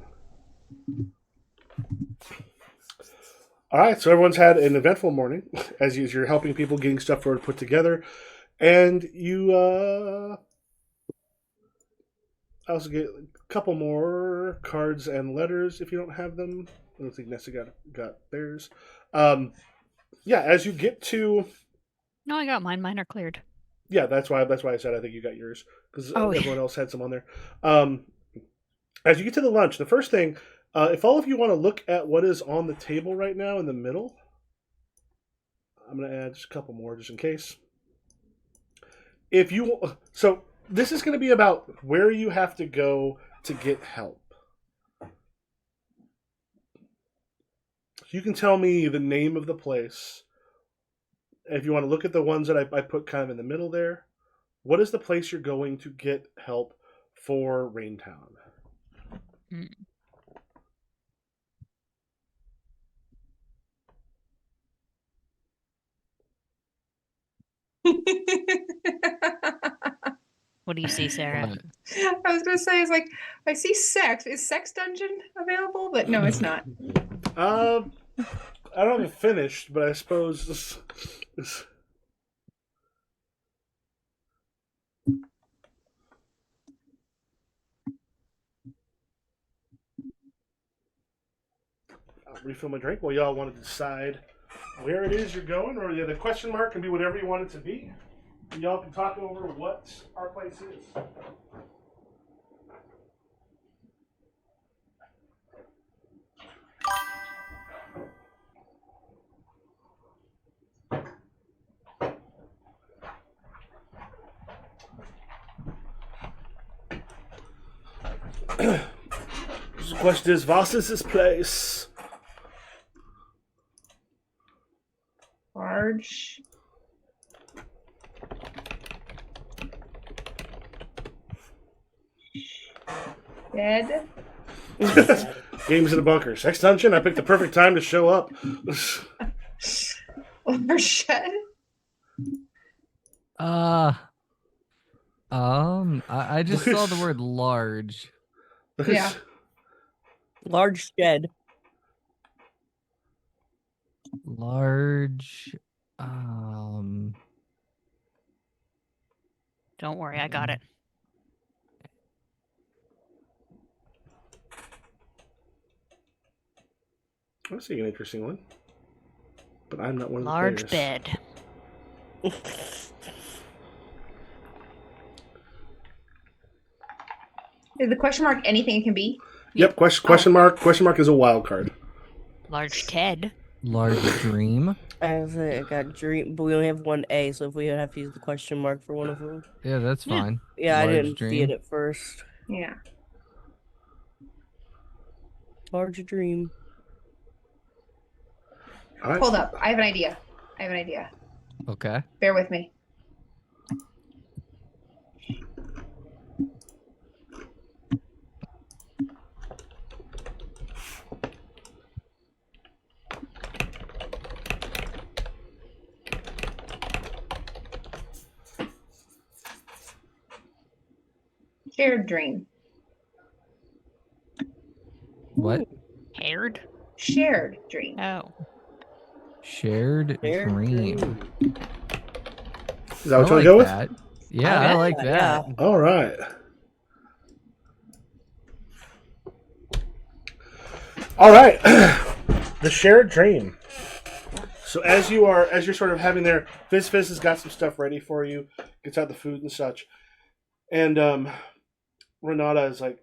All right, so everyone's had an eventful morning as you're helping people getting stuff put together, and you also get a couple more cards and letters if you don't have them. I don't think Nessa got theirs. Yeah, as you get to No, I got mine. Mine are cleared. yeah, that's why I said I think you got yours because Oh, yeah. everyone else had some on there. As you get to the lunch, the first thing, if all of you want to look at what is on the table right now in the middle, I'm going to add just a couple more just in case. So this is going to be about where you have to go to get help. You can tell me the name of the place. If you want to look at the ones that I put kind of in the middle there, what is the place you're going to get help for Raintown? Hmm. What do you see, Sarah? What? I was gonna say, it's like I see sex. Is Sex Dungeon available? But no, it's not. I don't have it finished, but I suppose this I'll refill my drink while y'all want to decide where it is you're going, or the question mark can be whatever you want it to be. Y'all can talk over what our place is. The question is, was is this place? Large. Dead. Games in a bunker. Sex dungeon? I picked the perfect time to show up. Or shed. I just saw the word large. Yeah. Large shed. Large. Don't worry, I got it. I'm seeing an interesting one. But I'm not one of the Large players. bed. Is the question mark anything it can be? Yep, question mark. Question mark is a wild card. Large Ted. Large dream. I got dream, but we only have one A, so if we have to use the question mark for one of them. Yeah, that's Yeah. fine. Yeah, I Large didn't see dream. it at first. Yeah. Large dream. All right. Hold up. I have an idea. Okay. Bear with me. Shared dream. What? Haired? Shared dream. Oh. Shared Shared dream. dream. Is that what you want I to go with? that. Yeah, I like that. Yeah. All right. All right. The shared dream. So as you're sort of having there, Fizz has got some stuff ready for you, gets out the food and such, and Renata is like,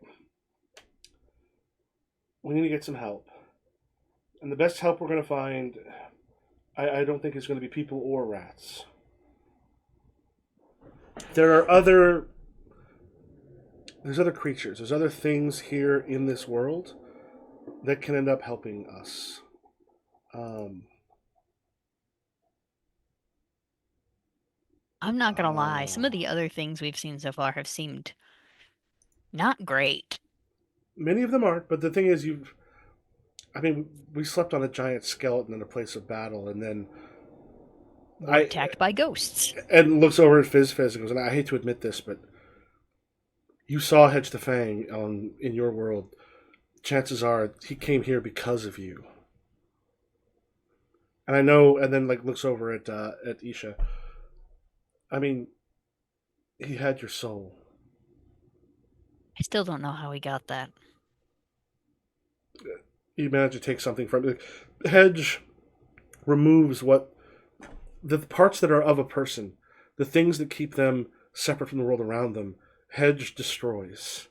we need to get some help, and the best help we're going to find, I don't think is going to be people or rats. There's other creatures, there's other things here in this world that can end up helping us. I'm not gonna lie. Some of the other things we've seen so far have seemed not great. Many of them aren't, but the thing is, I mean, we slept on a giant skeleton in a place of battle, and then We're attacked by ghosts. and looks over at Fizz and goes, and I hate to admit this, but you saw Hedge the Fang in your world. Chances are he came here because of you. And I know, and then like looks over at Isha. I mean, he had your soul. I still don't know how he got that. He managed to take something from it. Hedge removes what the parts that are of a person, the things that keep them separate from the world around them. Hedge destroys.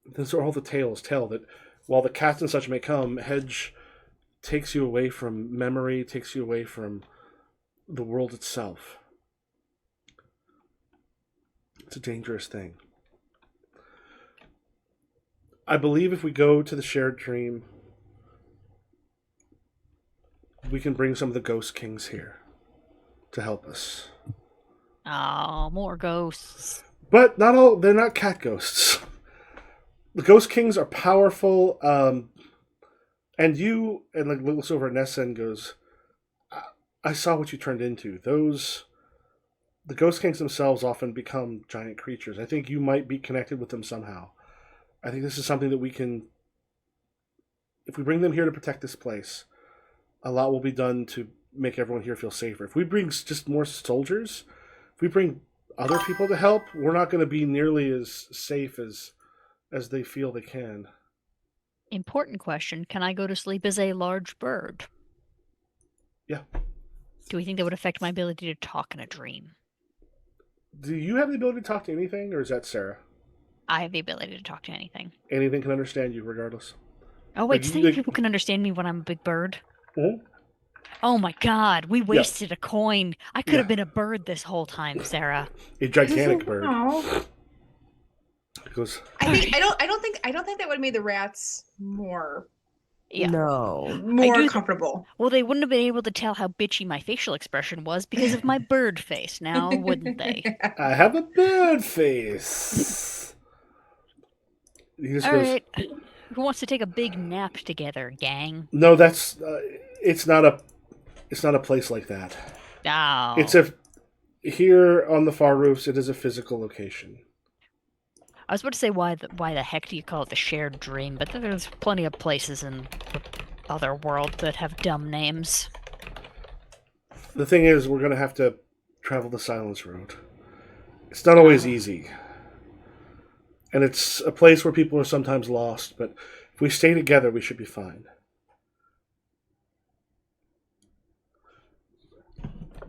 Those are all the tales tell that while the cats and such may come, Hedge takes you away from memory, takes you away from the world itself. It's a dangerous thing. I believe if we go to the shared dream, we can bring some of the ghost kings here to help us. Oh, more ghosts. But not all, they're not cat ghosts. The ghost kings are powerful, and you, and like looks over at Nessa and goes, I saw what you turned into. The ghost kings themselves often become giant creatures. I think you might be connected with them somehow. I think this is something that we can, if we bring them here to protect this place, a lot will be done to make everyone here feel safer. If we bring just more soldiers, if we bring other people to help, we're not going to be nearly as safe as they feel they can. Important question. Can I go to sleep as a large bird? Yeah. Do we think that would affect my ability to talk in a dream? Do you have the ability to talk to anything, or is that Sarah? I have the ability to talk to anything. Anything can understand you regardless. Oh, wait, Like, so like- people can understand me when I'm a big bird? Mhm. Oh my god, we wasted a coin. I could have been a bird this whole time, Sarah. A gigantic bird. Oh. It goes, I don't think that would have made the rats more Yeah. No. do- comfortable. Well, they wouldn't have been able to tell how bitchy my facial expression was because of my bird face now, wouldn't they? I have a bird face. He just All goes, right. Who wants to take a big nap together, gang? no, that's it's not a place like that. Oh. It's here on the Far Roofs. It is a physical location. I was about to say why the heck do you call it the shared dream, but there's plenty of places in the other world that have dumb names. The thing is, we're going to have to travel the Silence Road. It's not always easy. And it's a place where people are sometimes lost, but if we stay together, we should be fine.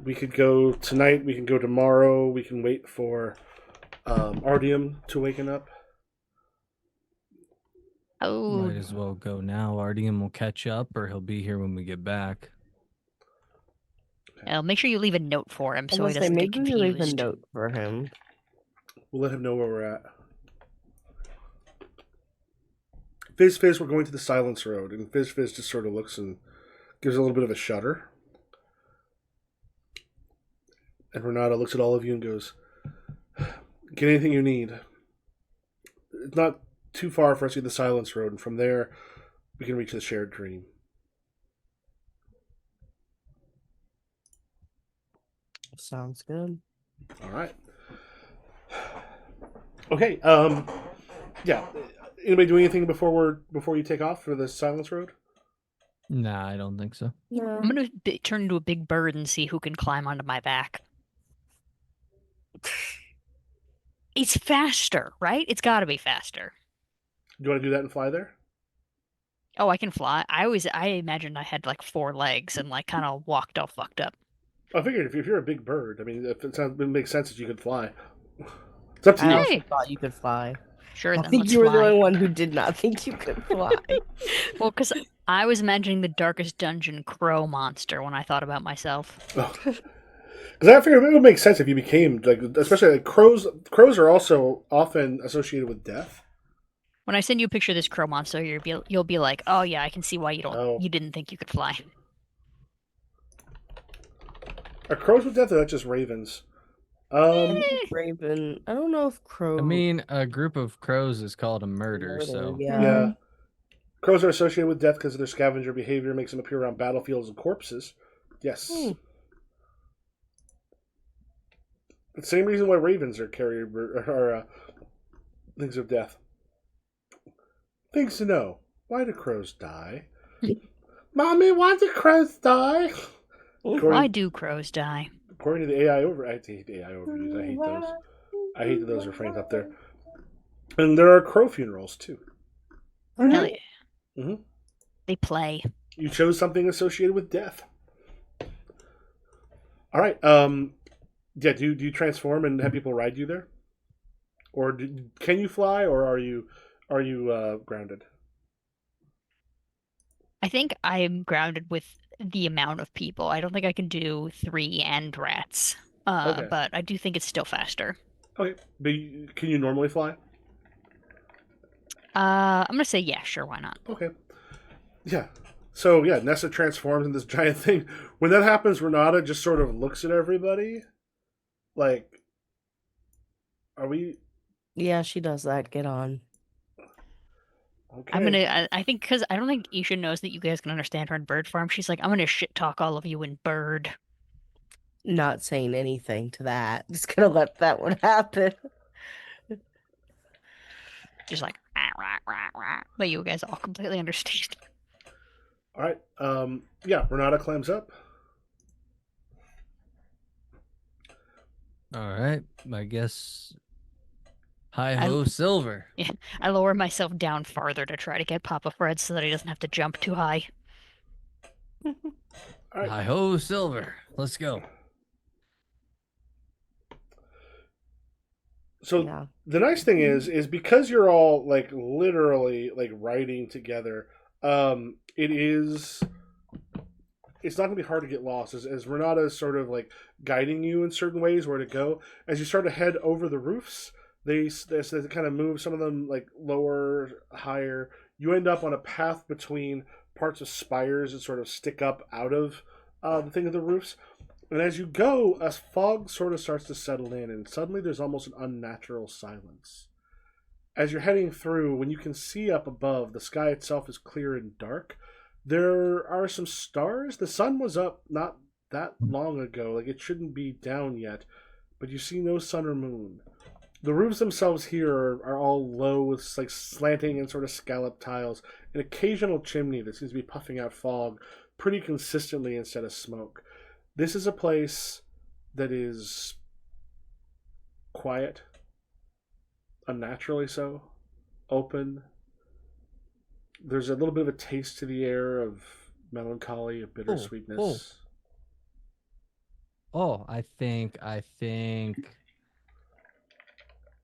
We could go tonight, we can go tomorrow, we can wait for Ardium to waken up. Oh, Might as well go now. Ardium will catch up, or he'll be here when we get back. make sure you leave a note for him so he Unless doesn't get maybe we leave a confused. note for him. We'll let him know where we're at. Fizz, we're going to the Silence Road, and Fizz just sort of looks and gives a little bit of a shudder. And Renata looks at all of you and goes, get anything you need. It's not too far for us to get the Silence Road, and from there, we can reach the shared dream. Sounds good. All right. Okay. Yeah. Anybody do anything before you take off for the Silence Road? Nah, I don't think so. No. I'm gonna turn into a big bird and see who can climb onto my back. It's faster, right? It's got to be faster. Do you want to do that and fly there? Oh, I can fly. I imagined I had like 4 legs and like kind of walked all fucked up. I figured if you're a big bird, I mean, it makes sense that you could fly. It's up to I you. also Hey. thought you could fly. Sure, I then think let's you were the fly. only one who did not think you could fly. Well, because I was imagining the darkest dungeon crow monster when I thought about myself. Because I figured it would make sense if you became like, especially like crows. Crows are also often associated with death. When I send you a picture of this crow monster, you'll be like, "Oh yeah, I can see why you didn't think you could fly." Are crows with death, or that's just ravens? Raven. I don't know if crow. I mean, a group of crows is called a murder, so Yeah. Yeah. Crows are associated with death because of their scavenger behavior makes them appear around battlefields and corpses. Yes. The same reason why ravens are things of death. Things to know. Why do crows die? Mommy, why do crows die? Why do crows die? According to the AI I hate the AI overviews. I hate those. I hate that those are framed up there. And there are crow funerals too. Hell yeah. Mm-hmm. They play. You chose something associated with death. All right. Yeah. Do you transform and have people ride you there, or can you fly, or are you grounded? I think I'm grounded with the amount of people. I don't think I can do 3 and rats. Okay. But I do think it's still faster. Okay. But can you normally fly? I'm gonna say yeah, sure, why not? Okay. Yeah. So yeah, Nessa transforms in this giant thing. When that happens, Renata just sort of looks at everybody, like, "Are we?" Yeah, she does that. Get on. Okay. I think because I don't think Isha knows that you guys can understand her in bird form. She's like, I'm gonna shit talk all of you in bird. Not saying anything to that. Just gonna let that one happen. She's like, "Ah, rah, rah, rah." But you guys all completely understand. All right. Yeah. Renata climbs up. All right. I guess. Hi ho, Silver. Yeah, I lower myself down farther to try to get Papa Fred so that he doesn't have to jump too high. All right. Hi ho, Silver. Let's go. So Yeah. the nice thing is because you're all like literally like riding together, it's not gonna be hard to get lost as Renata is sort of like guiding you in certain ways where to go. As you start to head over the roofs, they kind of move, some of them like lower, higher. You end up on a path between parts of spires that sort of stick up out of the thing of the roofs. And as you go, a fog sort of starts to settle in, and suddenly there's almost an unnatural silence. As you're heading through, when you can see up above, the sky itself is clear and dark. There are some stars. The sun was up not that long ago, like it shouldn't be down yet, but you see no sun or moon. The roofs themselves here are all low with like slanting and sort of scalloped tiles, an occasional chimney that seems to be puffing out fog pretty consistently instead of smoke. This is a place that is quiet, unnaturally so, open. There's a little bit of a taste to the air of melancholy, of bittersweetness. I think.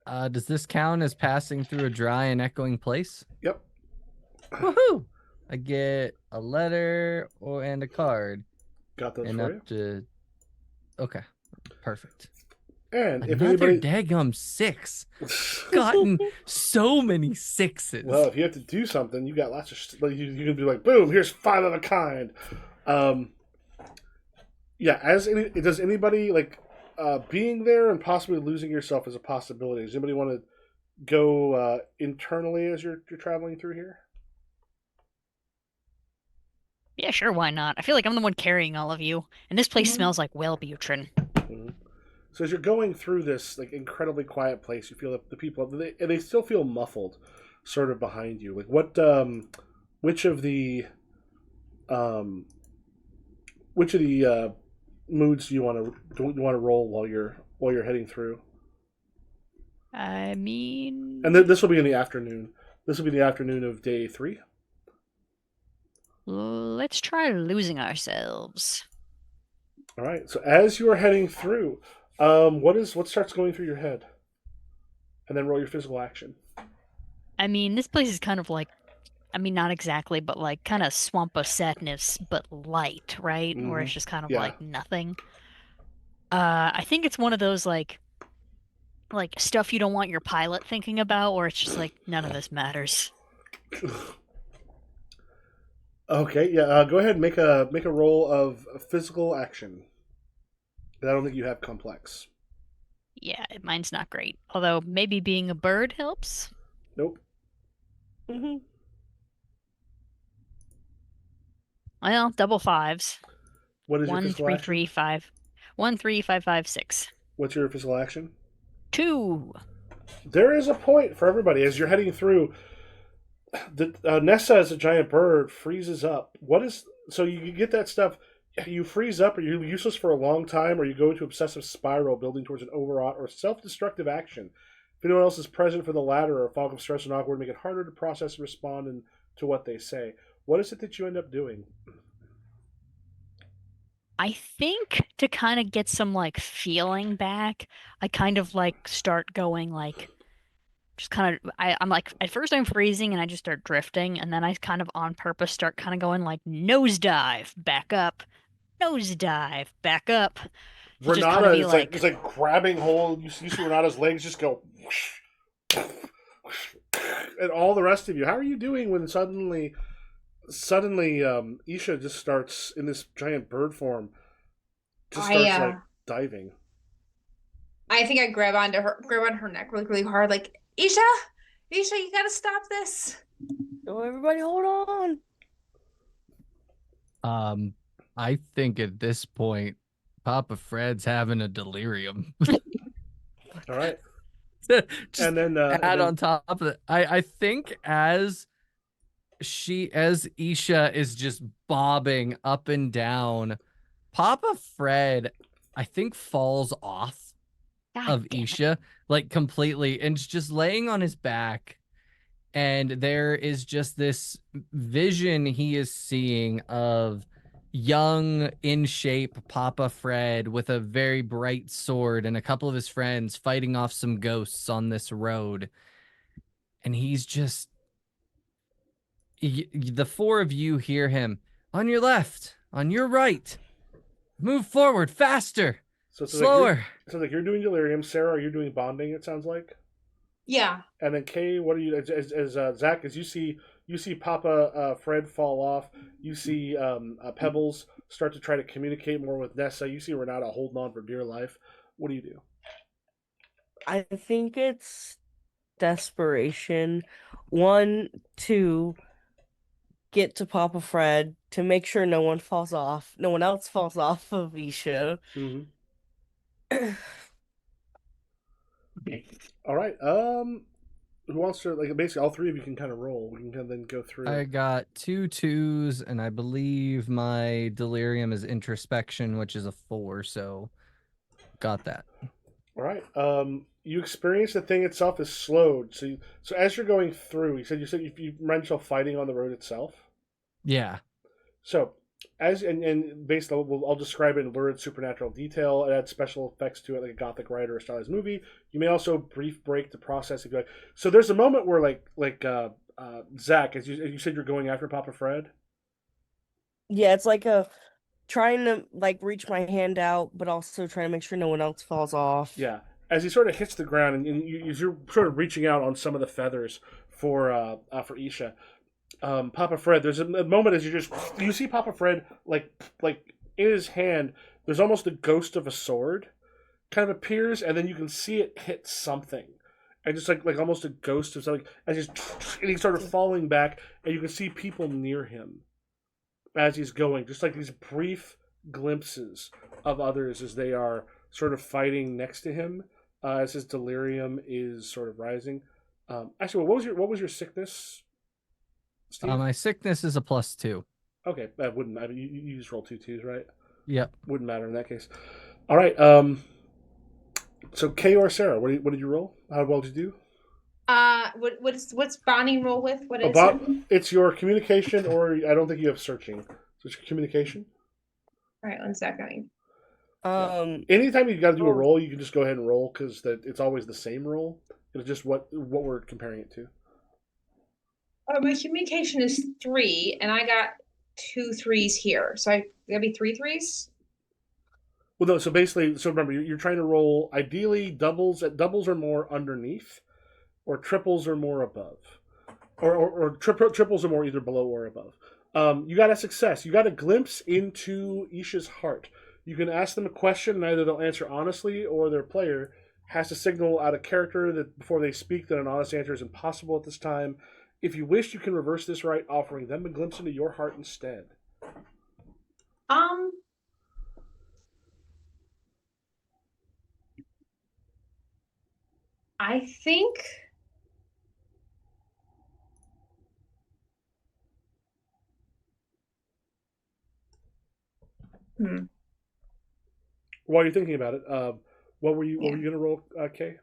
Does this count as passing through a dry and echoing place? Yep. Woohoo! I get a letter and a card. Got those and for up you. to. Okay, perfect. And if Another anybody, daggum 6. Gotten so many 6s. well, if you have to do something, you got lots of. You can be like, boom, here's 5 of a kind. Yeah. Does anybody like being there and possibly losing yourself is a possibility? Does anybody want to go internally as you're traveling through here? Yeah, sure, why not? I feel like I'm the one carrying all of you, and this place smells like Wellbutrin. Mm-hmm. So as you're going through this like incredibly quiet place, you feel that the people they still feel muffled, sort of behind you. Like what? Which of the moods do you want to roll while you're heading through? I mean, And this will be in the afternoon. This will be the afternoon of day 3. let's try losing ourselves. All right. So as you are heading through, what starts going through your head? And then roll your physical action. I mean, this place is kind of like, I mean, not exactly, but like kind of swamp of sadness, but light, right? Where it's just kind of like nothing. I think it's one of those like stuff you don't want your pilot thinking about, or it's just like none of this matters. Okay, yeah. Go ahead and make a roll of physical action. I don't think you have complex. Yeah, mine's not great. Although maybe being a bird helps. Nope. Mm-hmm. Well, double fives. What is your One, physical three, action? three, five. 1, 3, 5, 5, 6. What's your physical action? 2. There is a point for everybody as you're heading through. The Nessa, as a giant bird, freezes up. What is so you get that stuff? You freeze up, or you're useless for a long time, or you go into obsessive spiral, building towards an overwrought or self-destructive action. If anyone else is present for the latter, or a fog of stress and awkward make it harder to process and respond to what they say. What is it that you end up doing? I think to kind of get some like feeling back, I kind of like start going like just kind of I'm like at first I'm freezing and I just start drifting and then I kind of on purpose start kind of going like nosedive, back up to just kind of Renata be is like like just like grabbing hold. You see Renata's legs just go, whoosh, and all the rest of you. How are you doing when suddenly Isha just starts in this giant bird form, just starts like diving. I think I grab onto her neck really, really hard, like, Isha, you gotta stop this. Oh, everybody, hold on. I think at this point, Papa Fred's having a delirium. All right. Just and then on top of it, I think as Isha is just bobbing up and down, Papa Fred, I think, falls off of Isha like completely and just laying on his back. And there is just this vision he is seeing of young, in shape Papa Fred with a very bright sword and a couple of his friends fighting off some ghosts on this road. And he's just. The four of you hear him on your left, on your right. Move forward, faster, slower. Like you're doing delirium. Sarah, are you doing bonding? It sounds like. Yeah. And then Kay, what are you? As Zach, as you see Papa Fred fall off. You see Pebbles start to try to communicate more with Nessa. You see Renata holding on for dear life. What do you do? I think it's desperation. 1, 2, get to Papa Fred to make sure no one else falls off of Isha. Mm-hmm. All right. Who wants to basically all three of you can kind of roll. We can then go through. I got 2 2s, and I believe my delirium is introspection, which is a 4. So, got that. All right. You experience the thing itself is slowed. So as you're going through, you said you find yourself fighting on the road itself. Yeah. So and based on, I'll describe it in lurid supernatural detail and add special effects to it like a gothic writer or stylized movie. You may also brief break the process if you like. So there's a moment where Zach, as you said, you're going after Papa Fred. Yeah, it's like trying to reach my hand out, but also trying to make sure no one else falls off. Yeah, as he sort of hits the ground, and you're sort of reaching out on some of the feathers for Isha. Papa Fred, there's a moment as you see Papa Fred like in his hand. There's almost a ghost of a sword, kind of appears, and then you can see it hit something, and just like almost a ghost of something. And he started falling back, and you can see people near him as he's going, just like these brief glimpses of others as they are sort of fighting next to him as his delirium is sort of rising. Actually, what was your sickness, Steve? My sickness is a +2. Okay, that wouldn't matter. You just roll 2 2s, right? Yep. Wouldn't matter in that case. All right. So Kay or Sarah, what did you roll? How well did you do? What's bonding roll with? What is it? It's your communication, or I don't think you have searching. So it's your communication. All right, 1 second. Anytime you got to do a roll, you can just go ahead and roll because it's always the same roll. It's just what we're comparing it to. My communication is 3, and I got 2 3s here. So gotta be 3 3s. Well, no. So basically, remember, you're trying to roll ideally doubles or more underneath, or triples or more above, or triples or more either below or above. You got a success. You got a glimpse into Isha's heart. You can ask them a question, and either they'll answer honestly, or their player has to signal out a character that before they speak that an honest answer is impossible at this time. If you wish, you can reverse this right, offering them a glimpse into your heart instead. Um, I think hmm, While you're thinking about it, what were you yeah. gonna roll, Kay?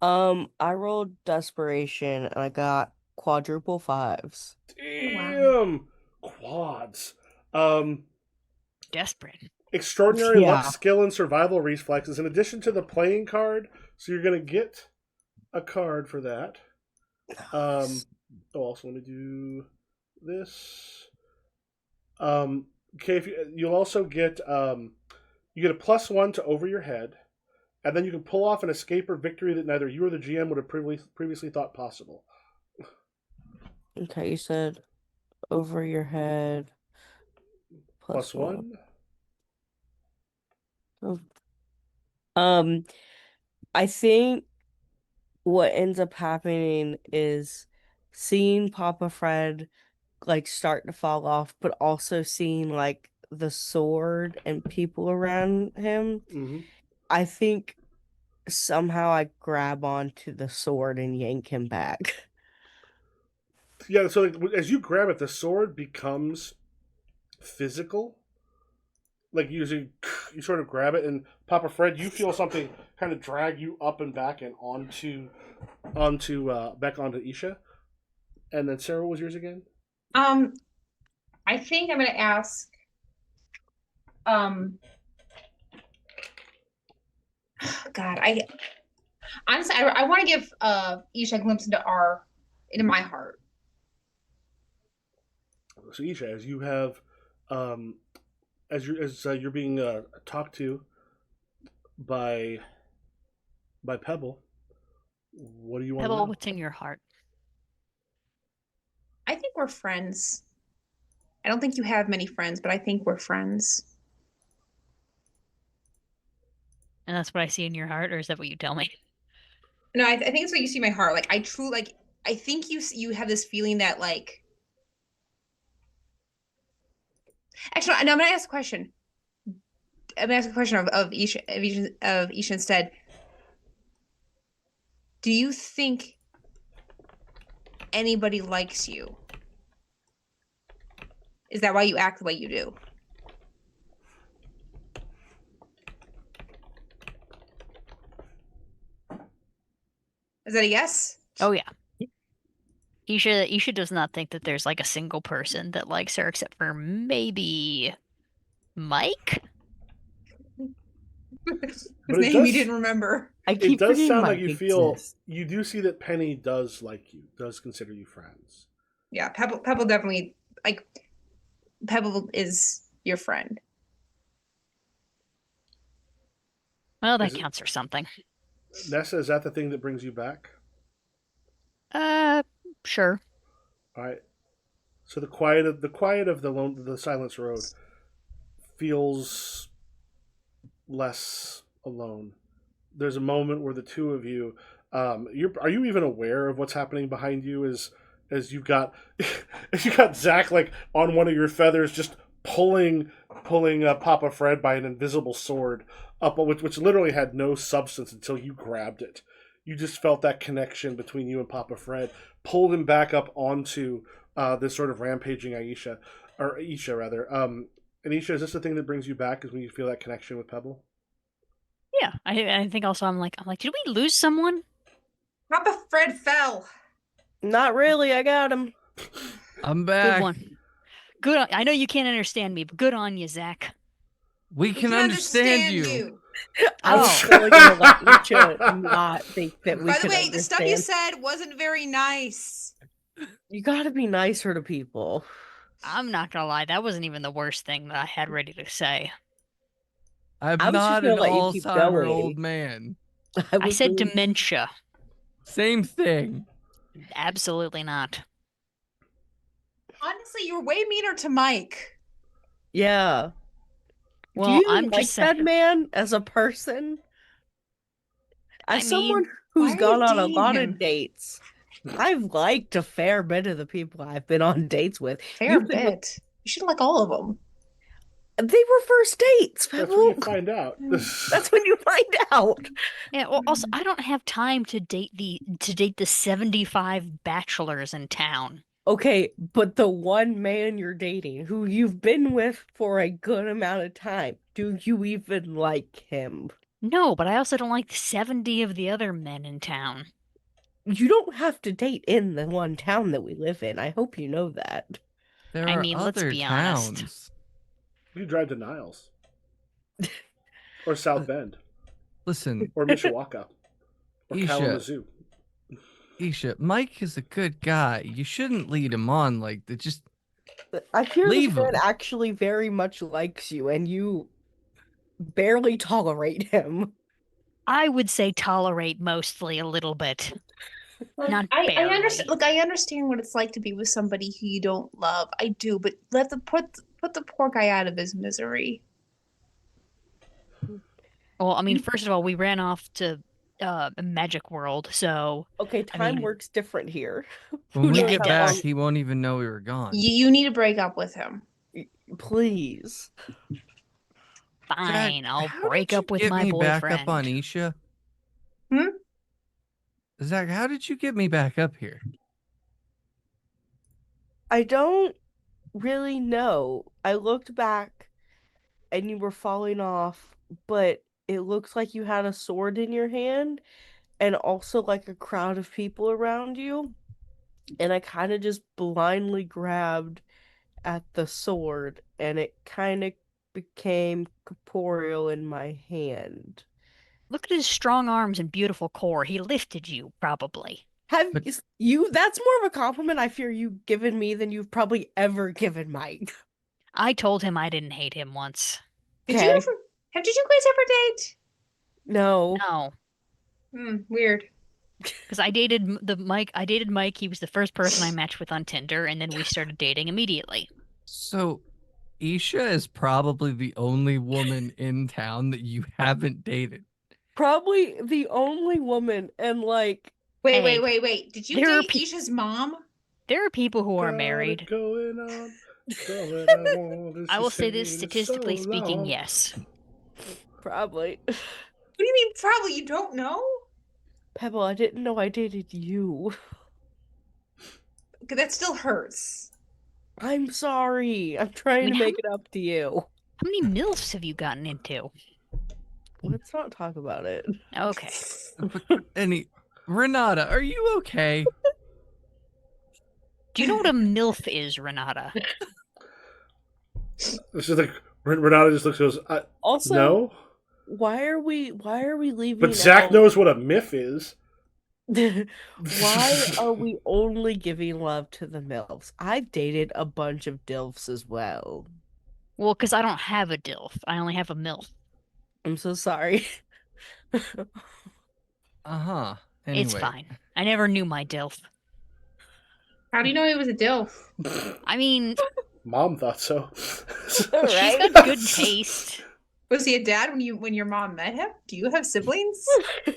I rolled desperation and I got quadruple fives. Wow. Damn, quads. Um, Desperate. Extraordinary luck, Yeah. skill, and survival reflexes in addition to the playing card. So you're gonna get a card for that. Also let me do this. Okay, if you'll also get you get a +1 to over your head, and then you can pull off an escape or victory that neither you or the GM would have previously thought possible. Okay, you said over your head Plus +1. one. Oh. I think what ends up happening is seeing Papa Fred like start to fall off, but also seeing like the sword and people around him. Mm-hmm. I think somehow I grab onto the sword and yank him back. Yeah. So as you grab it, the sword becomes physical. Like you sort of grab it, and Papa Fred, you feel something kind of drag you up and back and back onto Isha. And then Sarah, what was yours again? I think I'm gonna ask. Um, God, I honestly I want to give Isha a glimpse into my heart. So Isha, as you have, you're being talked to by Pebble, what do you want to Pebble, know? what's in your heart? I think we're friends. I don't think you have many friends, but I think we're friends. And that's what I see in your heart, or is that what you tell me? No, I think it's what you see in my heart. Like I truly like. I think you have this feeling that like. Actually, no, I'm gonna ask a question. I'm gonna ask a question of Isha instead. Do you think anybody likes you? Is that why you act the way you do? Is that a yes? Oh yeah. Isha does not think that there's like a single person that likes her except for maybe Mike? Whose But it name you does didn't remember. I it keep does forgetting sound like Mike exists. you do see that Penny does like you, does consider you friends. Yeah, Pebble definitely like Pebble is your friend. Well, that Is it, counts for something. Nessa, is that the thing that brings you back? Uh, sure. All right. So the quiet of the silence road feels less alone. There's a moment where the two of you, are you even aware of what's happening behind you? As you've got as you got Zach like on one of your feathers, just pulling Papa Fred by an invisible sword up, which literally had no substance until you grabbed it. You just felt that connection between you and Papa Fred, pulled him back up onto this sort of rampaging Aisha, or Isha rather. Anisha, is this the thing that brings you back? Is when you feel that connection with Pebble? Yeah, I think also I'm like, did we lose someone? Papa Fred fell. Not really, I got him. I'm Good back. one. Good on, I know you can't understand me, but good on you, Zach. We We can understand you. I was Oh. totally gonna let Lucha not think that we By the could way, the stuff you understand. said wasn't very nice. You gotta be nicer to people. I'm not gonna lie, that wasn't even the worst thing that I had ready to say. I'm I was just not gonna an let you keep Alzheimer old going. man. I I was said going. dementia. Same thing. Absolutely not. Honestly, you were way meaner to Mike. Yeah. Do Well, you I'm like just that saying. man as a person? I As someone mean, Why who's are you gone on a dating lot him? of dates, I've liked a fair bit of the people I've been on dates with. Fair You've been with bit. You should like all of them. They were first dates, That's when you Pebble. find out. That's when you find out. Yeah, well, also I don't have time to date the 75 bachelors in town. Okay, but the one man you're dating, who you've been with for a good amount of time, do you even like him? No, but I also don't like 70 of the other men in town. You don't have to date in the one town that we live in. I hope you know that. There I are mean, let's other be honest. towns. You drive to Niles. Or South Bend. Listen, Or Mishawaka. Or Isha. Kalamazoo. Isha, Mike is a good guy. You shouldn't lead him on like that. Just I hear this leave man him. actually very much likes you, and you barely tolerate him. I would say tolerate mostly a little bit, Look, not I barely. understand. Look, I understand what it's like to be with somebody who you don't love. I do, but put the poor guy out of his misery. Well, I mean, first of all, we ran off to a magic world, so Okay, I time mean, works different here. When Who we Yeah, knows it get how back, long? does. he won't even know we were gone. You need to break up with him. Please. Jack, Fine, I'll how break did you up with get my me back up on boyfriend. Isha? Hmm? Zach, how did you get me back up here? I don't really know. I looked back and you were falling off, but it looks like you had a sword in your hand and also like a crowd of people around you. And I kind of just blindly grabbed at the sword and it kind of became corporeal in my hand. Look at his strong arms and beautiful core. He lifted you, probably. Have But- you, that's more of a compliment I fear you've given me than you've probably ever given Mike. I told him I didn't hate him once. Did you Okay. ever? Did you guys ever date? No. No, Weird. because I dated Mike. He was the first person I matched with on Tinder, and then we started dating immediately. So, Isha is probably the only woman in town that you haven't dated. Probably the only woman and like Wait, Hey, wait. Did you there are date Isha's mom? There are people who are Got married. it going on. All that I want is I to will say say this, it statistically so speaking, long. yes. probably. What do you mean? Probably you don't know? Pebble, I didn't know I dated you. Okay, that still hurts. I'm sorry. I'm trying to make it up to you. How many MILFs have you gotten into? Let's not talk about it. Okay. Renata, are you okay? Do you know what a MILF is, Renata? This is like Renata just looks and goes, Also, no. why are we leaving But Zach out knows what a myth is. why are we only giving love to the MILFs? I've dated a bunch of DILFs as well. Well, because I don't have a DILF. I only have a MILF. I'm so sorry. Uh-huh. It's Anyway, fine. I never knew my DILF. How do you know he was a DILF? I mean, Mom thought so. she's Right? got good taste. Was he a dad when your mom met him? Do you have siblings?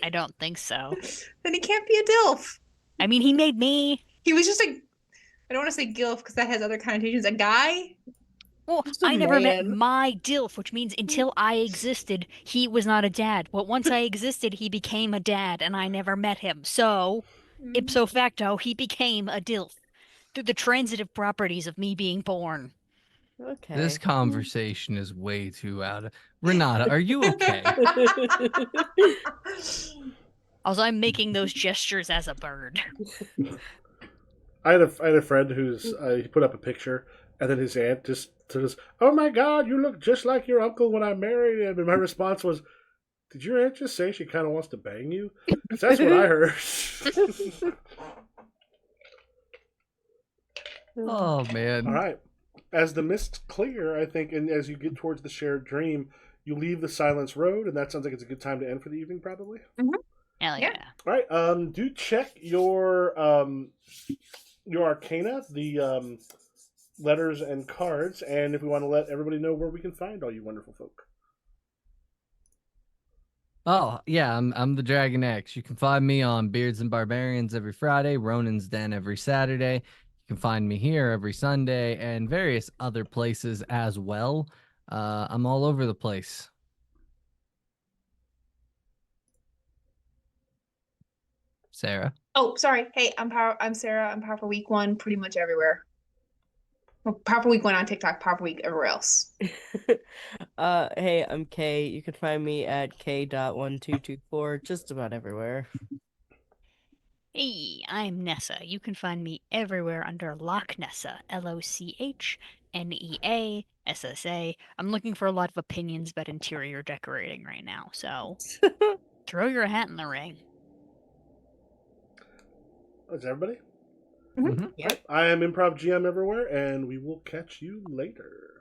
I don't think so. Then he can't be a DILF. I mean, he made me. He was just I don't want to say GILF because that has other connotations. A guy? Well, Just a I never met man. my DILF, which means until I existed, he was not a dad. But once I existed, he became a dad, and I never met him. So, ipso facto, he became a DILF through the transitive properties of me being born. Okay. this conversation is way too out of... Renata, are you okay? Also, I'm making those gestures as a bird. I had a friend who's he put up a picture, and then his aunt just says, "Oh my God, you look just like your uncle when I married him." And my response was, "Did your aunt just say she kind of wants to bang you?" 'Cause that's what I heard. Oh, man. All right. As the mists clear, I think, and as you get towards the shared dream, you leave the Silence Road, and that sounds like it's a good time to end for the evening, probably. Hell Yeah. yeah. All right. Do check your Arcana, the letters and cards, and if we want to let everybody know where we can find all you wonderful folk. Oh, yeah, I'm the Dragon X. You can find me on Beards and Barbarians every Friday, Ronin's Den every Saturday. You can find me here every Sunday and various other places as well. I'm all over the place. Sarah. Oh, sorry. Hey, I'm Sarah. I'm Powerful Week 1 pretty much everywhere. Well, Powerful Week 1 on TikTok, Powerful Week everywhere else. Hey, I'm Kay. You can find me at k.1224 just about everywhere. Hey, I'm Nessa. You can find me everywhere under Loch Nessa, LOCHNEASSA. I'm looking for a lot of opinions about interior decorating right now, so throw your hat in the ring. Is everybody? Mhm. Yeah. I am Improv GM everywhere, and we will catch you later.